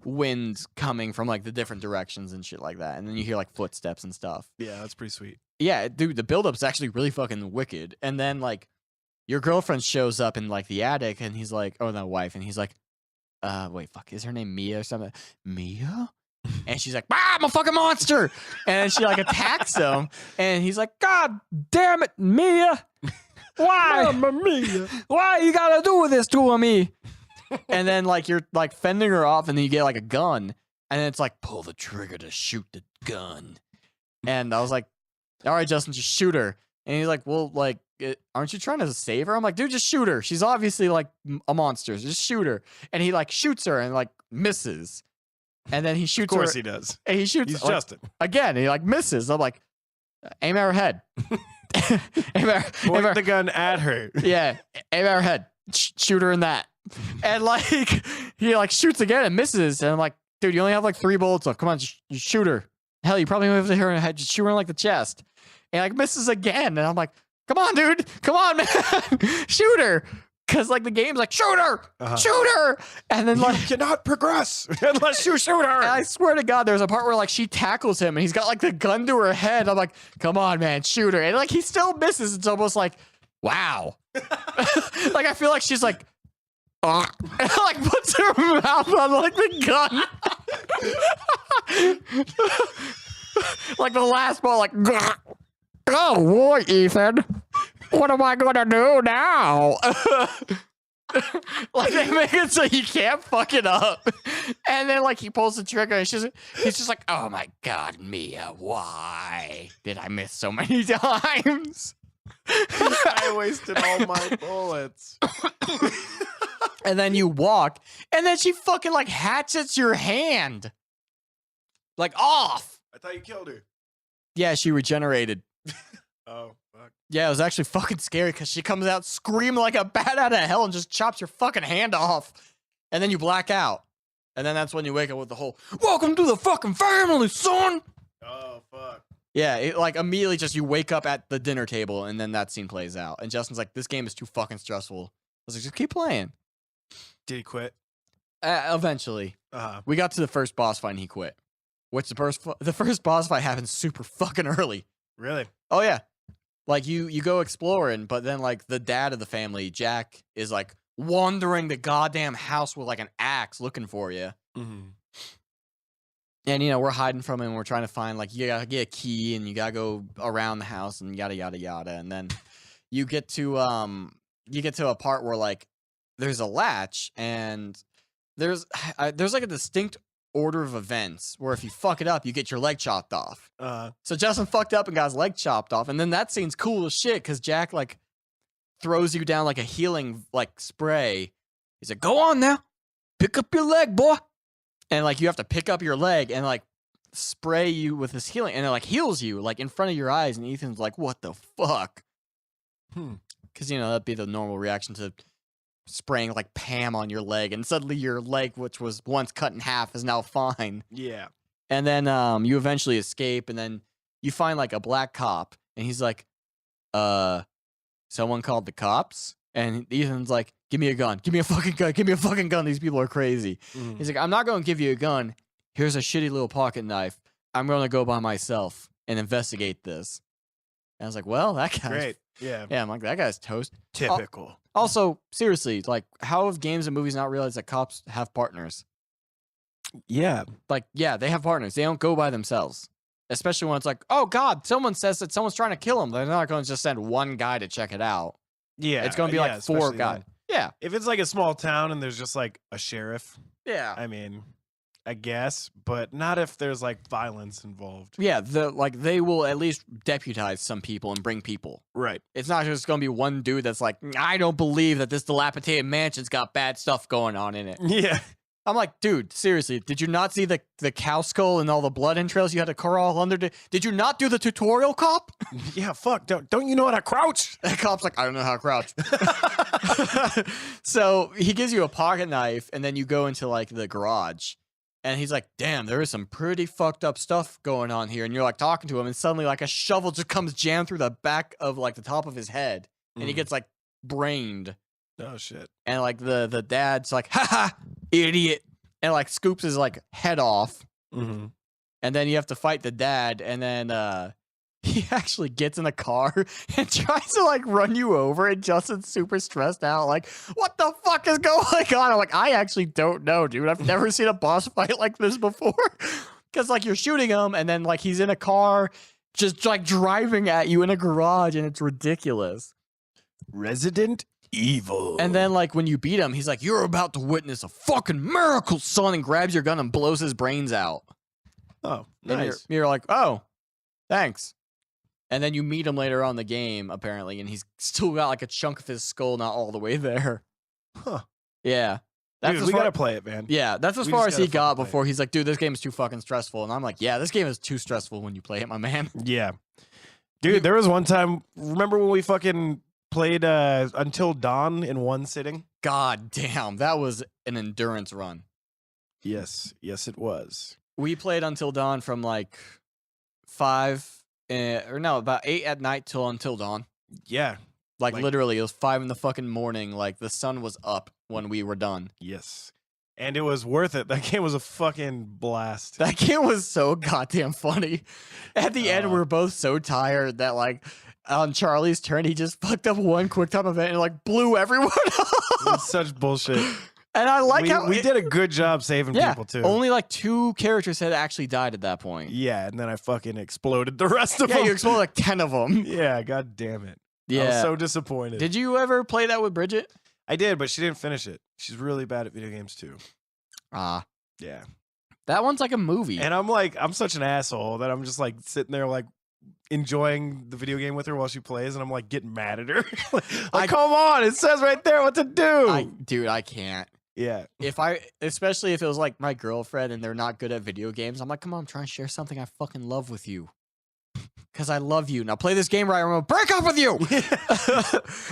wind coming from like the different directions and shit like that, and then you hear like footsteps and stuff. Yeah, that's pretty sweet. Yeah, dude, the build-up's actually really fucking wicked. And then like your girlfriend shows up in like the attic, and he's like, oh no, wife, and he's like, wait, fuck, is her name Mia or something? Mia? And she's like, I'm a fucking monster. And she like attacks him. And he's like, God damn it, Mia. Why? Mamma mia. Why you gotta do this to me? And then like you're like fending her off, and then you get like a gun, and then it's like pull the trigger to shoot the gun. And I was like, all right, Justin, just shoot her. And he's like, well, like, aren't you trying to save her? I'm like, dude, just shoot her. She's obviously like a monster. Just shoot her. And he like shoots her and like misses. And then he shoots her. Of course he does. And he shoots He's like, Justin. again. And he like misses. I'm like, aim at her head. Point the gun at her. Yeah, aim at her head. Shoot her in that. And like he like shoots again and misses. And I'm like, dude, you only have like 3 bullets left. Come on, just shoot her. Hell, you probably have to hit her in the head. Just shoot her in like the chest. And like misses again. And I'm like, come on, dude. Come on, man. Shoot her. Cause like the game's like, shoot her, shoot her. And then like you cannot progress unless you shoot her. And I swear to God, there's a part where like she tackles him and he's got like the gun to her head. I'm like, come on, man, shoot her. And like he still misses. It's almost like, wow. Like I feel like she's like, and like puts her mouth on like the gun. Like the last ball, like, oh boy, Ethan. What am I gonna do now? Like they make it so you can't fuck it up. And then like he pulls the trigger and he's just like, oh my God, Mia, why did I miss so many times? I wasted all my bullets. And then you walk, and then she fucking like hatchets your hand. Like off. I thought you killed her. Yeah, she regenerated. Oh, fuck. Yeah, it was actually fucking scary because she comes out screaming like a bat out of hell and just chops your fucking hand off. And then you black out. And then that's when you wake up with the whole, welcome to the fucking family, son. Oh, fuck. Yeah, it like immediately just you wake up at the dinner table and then that scene plays out. And Justin's like, this game is too fucking stressful. I was like, just keep playing. Did he quit? Eventually. We got to the first boss fight and he quit. Which the first boss fight happens super fucking early. Really? Oh, yeah. Like, you go exploring, but then, like, the dad of the family, Jack, is, like, wandering the goddamn house with, like, an axe looking for you. Mm-hmm. And, you know, we're hiding from him. We're trying to find, like, you gotta get a key, and you gotta go around the house, and yada, yada, yada. And then you get to a part where, like, there's a latch, and there's like, a distinct order of events where if you fuck it up, you get your leg chopped off. So Justin fucked up and got his leg chopped off, and then that scene's cool as shit because Jack like throws you down like a healing like spray. He's like, "Go on now, pick up your leg, boy," and like you have to pick up your leg and like spray you with this healing, and it like heals you like in front of your eyes. And Ethan's like, "What the fuck?" Because you know that'd be the normal reaction to spraying like Pam on your leg, and suddenly your leg, which was once cut in half, is now fine. Yeah. And then you eventually escape, and then you find like a black cop, and he's like, someone called the cops? And Ethan's like, give me a gun. Give me a fucking gun. Give me a fucking gun. These people are crazy. He's like, I'm not going to give you a gun. Here's a shitty little pocket knife. I'm going to go by myself and investigate this. And I was like, well, that guy's... Great. Yeah. Yeah, I'm like, that guy's toast. Typical. Also, seriously, like, how have games and movies not realized that cops have partners? Yeah. Like, yeah, they have partners. They don't go by themselves. Especially when it's like, oh, God, someone says that someone's trying to kill him. They're not going to just send one guy to check it out. Yeah. It's going to be like 4 guys. Yeah. If it's like a small town and there's just like a sheriff. Yeah. I mean, I guess, but not if there's like violence involved. Yeah, they will at least deputize some people and bring people. Right. It's not just going to be one dude that's like, I don't believe that this dilapidated mansion's got bad stuff going on in it. Yeah. I'm like, dude, seriously, did you not see the cow skull and all the blood entrails you had to crawl under? Did you not do the tutorial, cop? Yeah, fuck. Don't you know how to crouch? The cop's like, I don't know how to crouch. So he gives you a pocket knife, and then you go into like the garage. And he's like, damn, there is some pretty fucked up stuff going on here. And you're like talking to him, and suddenly like a shovel just comes jammed through the back of like the top of his head. And he gets like brained. Oh, shit. And like the dad's like, ha ha, idiot. And like scoops his like head off. Mm-hmm. And then you have to fight the dad. And then he actually gets in a car and tries to like run you over. And Justin's super stressed out. Like, what the fuck is going on? I'm like, I actually don't know, dude. I've never seen a boss fight like this before. Because like you're shooting him, and then like he's in a car, just like driving at you in a garage, and it's ridiculous. Resident Evil. And then like when you beat him, he's like, "You're about to witness a fucking miracle, son," and grabs your gun and blows his brains out. Oh, And nice. you're like, "Oh, thanks." And then you meet him later on in the game, apparently, and he's still got like a chunk of his skull not all the way there. Huh. Yeah. Dude, we gotta play it, man. Yeah, that's as We far just as he gotta got fucking play before he's like, "Dude, this game is too fucking stressful." And I'm like, "Yeah, this game is too stressful when you play it, my man." Yeah. Dude, there was one time, remember when we fucking played Until Dawn in one sitting? God damn, that was an endurance run. Yes. Yes, it was. We played Until Dawn from like about 8 at night till Until Dawn. Yeah. Like Like- literally, it was 5 in the fucking morning. Like the sun was up when we were done. Yes. And it was worth it. That game was a fucking blast. That game was so goddamn funny. At the end, we were both so tired that like on Charlie's turn, he just fucked up one quick time event and like blew everyone It up. was such bullshit. And I like how we did a good job saving people too. only like 2 characters had actually died at that point. Yeah, and then I fucking exploded the rest of Yeah, them. you exploded like 10 of them. Yeah, god damn it. I was Yeah. so disappointed. Did you ever play that with Bridget? I did, but she didn't finish it. She's really bad at video games too. Ah, Yeah. that one's like a movie. And I'm such an asshole that I'm just like sitting there like enjoying the video game with her while she plays, and I'm like getting mad at her. like, come on, it says right there what to do. Dude, I can't. Yeah. Especially if it was like my girlfriend and they're not good at video games, I'm like, come on, I'm trying to share something I fucking love with you. Because I love you. Now play this game right, or I'm gonna break up with you.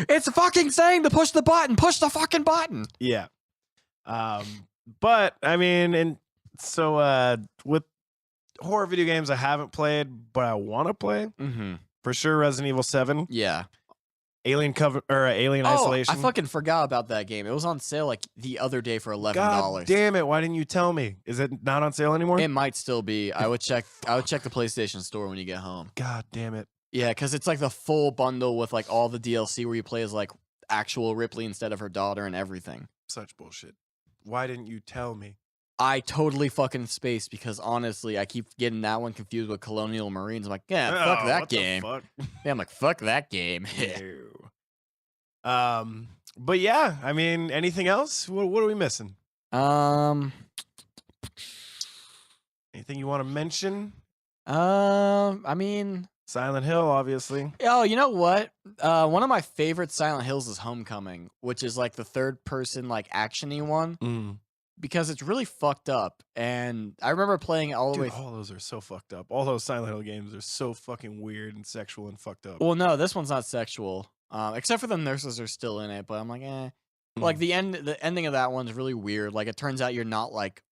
It's fucking saying to push the button. Push the fucking button. Yeah. But I mean, and so with horror video games I haven't played, but I want to play Mm-hmm. for sure. Resident Evil 7, Yeah. Alien Isolation. I fucking forgot about that game. It was on sale like the other day for $11. God damn it! Why didn't you tell me? Is it not on sale anymore? It might still be. I would check the PlayStation Store when you get home. God damn it! Yeah, because it's like the full bundle with like all the DLC where you play as like actual Ripley instead of her daughter and everything. Such bullshit. Why didn't you tell me? I totally fucking spaced because honestly, I keep getting that one confused with Colonial Marines. I'm like, yeah, fuck Oh, that what the game. fuck? Yeah, I'm like, fuck that game. No. But yeah, I mean, anything else? What are we missing? Um, Anything you want to mention? I mean, Silent Hill, obviously. oh, you know what? One of my favorite Silent Hills is Homecoming, which is like the third person like actiony one because it's really fucked up. And I remember playing it all the Dude, way. all those are so fucked up. All those Silent Hill games are so fucking weird and sexual and fucked up. Well, no, this one's not sexual. Except for the nurses are still in it, but I'm like, eh. Like the ending of that one's really weird. Like it turns out you're not like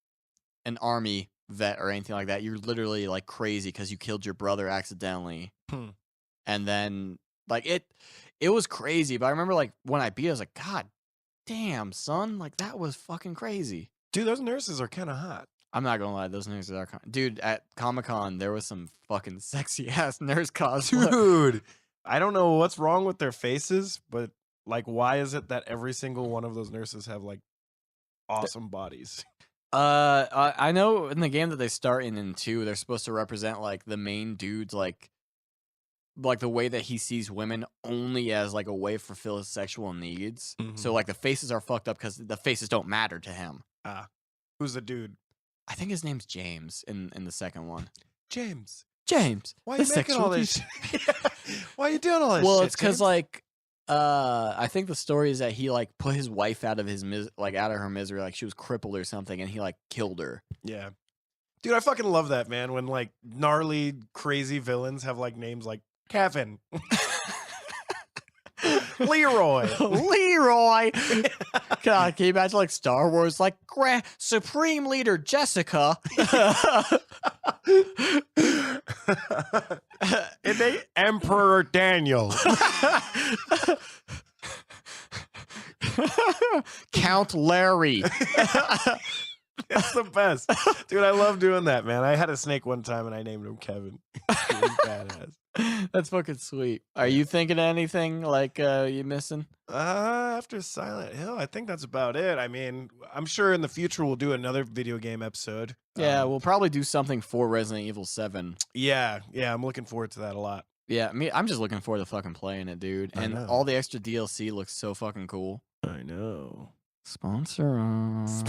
an army vet or anything like that. You're literally like crazy because you killed your brother accidentally. And then like it was crazy. But I remember like when I beat it, I was like, God damn, son, like that was fucking crazy. Dude, those nurses are kind of hot. I'm not gonna lie, those nurses are dude, at Comic-Con there was some fucking sexy ass nurse cosplay. Dude, I don't know what's wrong with their faces, but like, why is it that every single one of those nurses have like awesome bodies? I know in the game that they start in 2, they're supposed to represent like the main dude's like the way that he sees women only as like a way to fulfill his sexual needs. So like the faces are fucked up because the faces don't matter to him. Who's the dude? I think his name's James in the second one. James. Why Why are you making all this? Why are you doing all this? Well, shit, it's because James? like I think the story is that he like put his wife out of his out of her misery, like she was crippled or something, and he like killed her. Yeah. Dude, I fucking love that, man. When like gnarly, crazy villains have like names like Kevin, Leroy. Leroy. God, can you imagine like Star Wars, like Supreme Leader Jessica? And they Emperor Daniel. Count Larry. It's the best. Dude, I love doing that, man. I had a snake one time and I named him Kevin. He was badass. That's fucking sweet. Are you thinking of anything like you missing? After Silent Hill, I think that's about it. I mean, I'm sure in the future we'll do another video game episode. Yeah, we'll probably do something for Resident Evil 7. Yeah, I'm looking forward to that a lot. Yeah, I'm just looking forward to fucking playing it, dude. And all the extra DLC looks so fucking cool. I know. Sponsor us.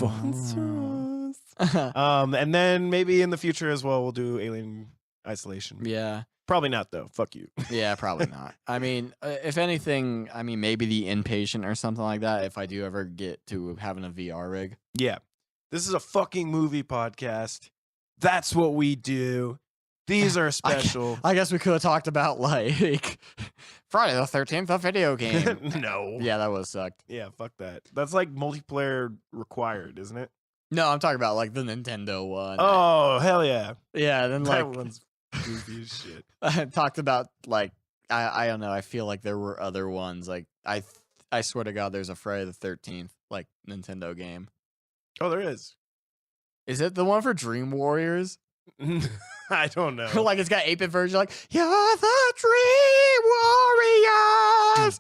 And then maybe in the future as well, we'll do Alien Isolation. Yeah. Probably not, though. Fuck you. Yeah, probably not. I mean, if anything, maybe the Inpatient or something like that, if I do ever get to having a VR rig. Yeah. This is a fucking movie podcast. That's what we do. These are special. I guess we could have talked about, like, Friday the 13th, a video game. No. Yeah, that would sucked. Yeah, fuck that. That's like multiplayer required, isn't it? No, I'm talking about, like, the Nintendo one. Oh, hell yeah. Yeah, then, like... That one's goofy as shit. I talked about, like, I don't know. I feel like there were other ones. Like, I swear to God, there's a Friday the 13th, like, Nintendo game. Oh, there is. Is it the one for Dream Warriors? I don't know. Like, it's got 8-bit version, like, you're the Dream Warriors!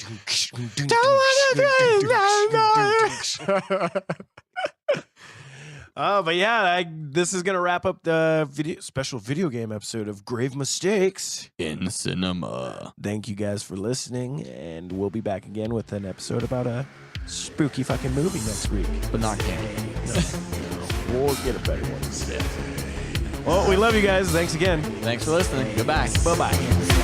But yeah, this is going to wrap up the special video game episode of Grave Mistakes in Cinema. Thank you guys for listening, and we'll be back again with an episode about a spooky fucking movie next week. But not canon. No. We'll get a better one instead. Well, we love you guys. Thanks again. Thanks for listening. Goodbye. Bye-bye.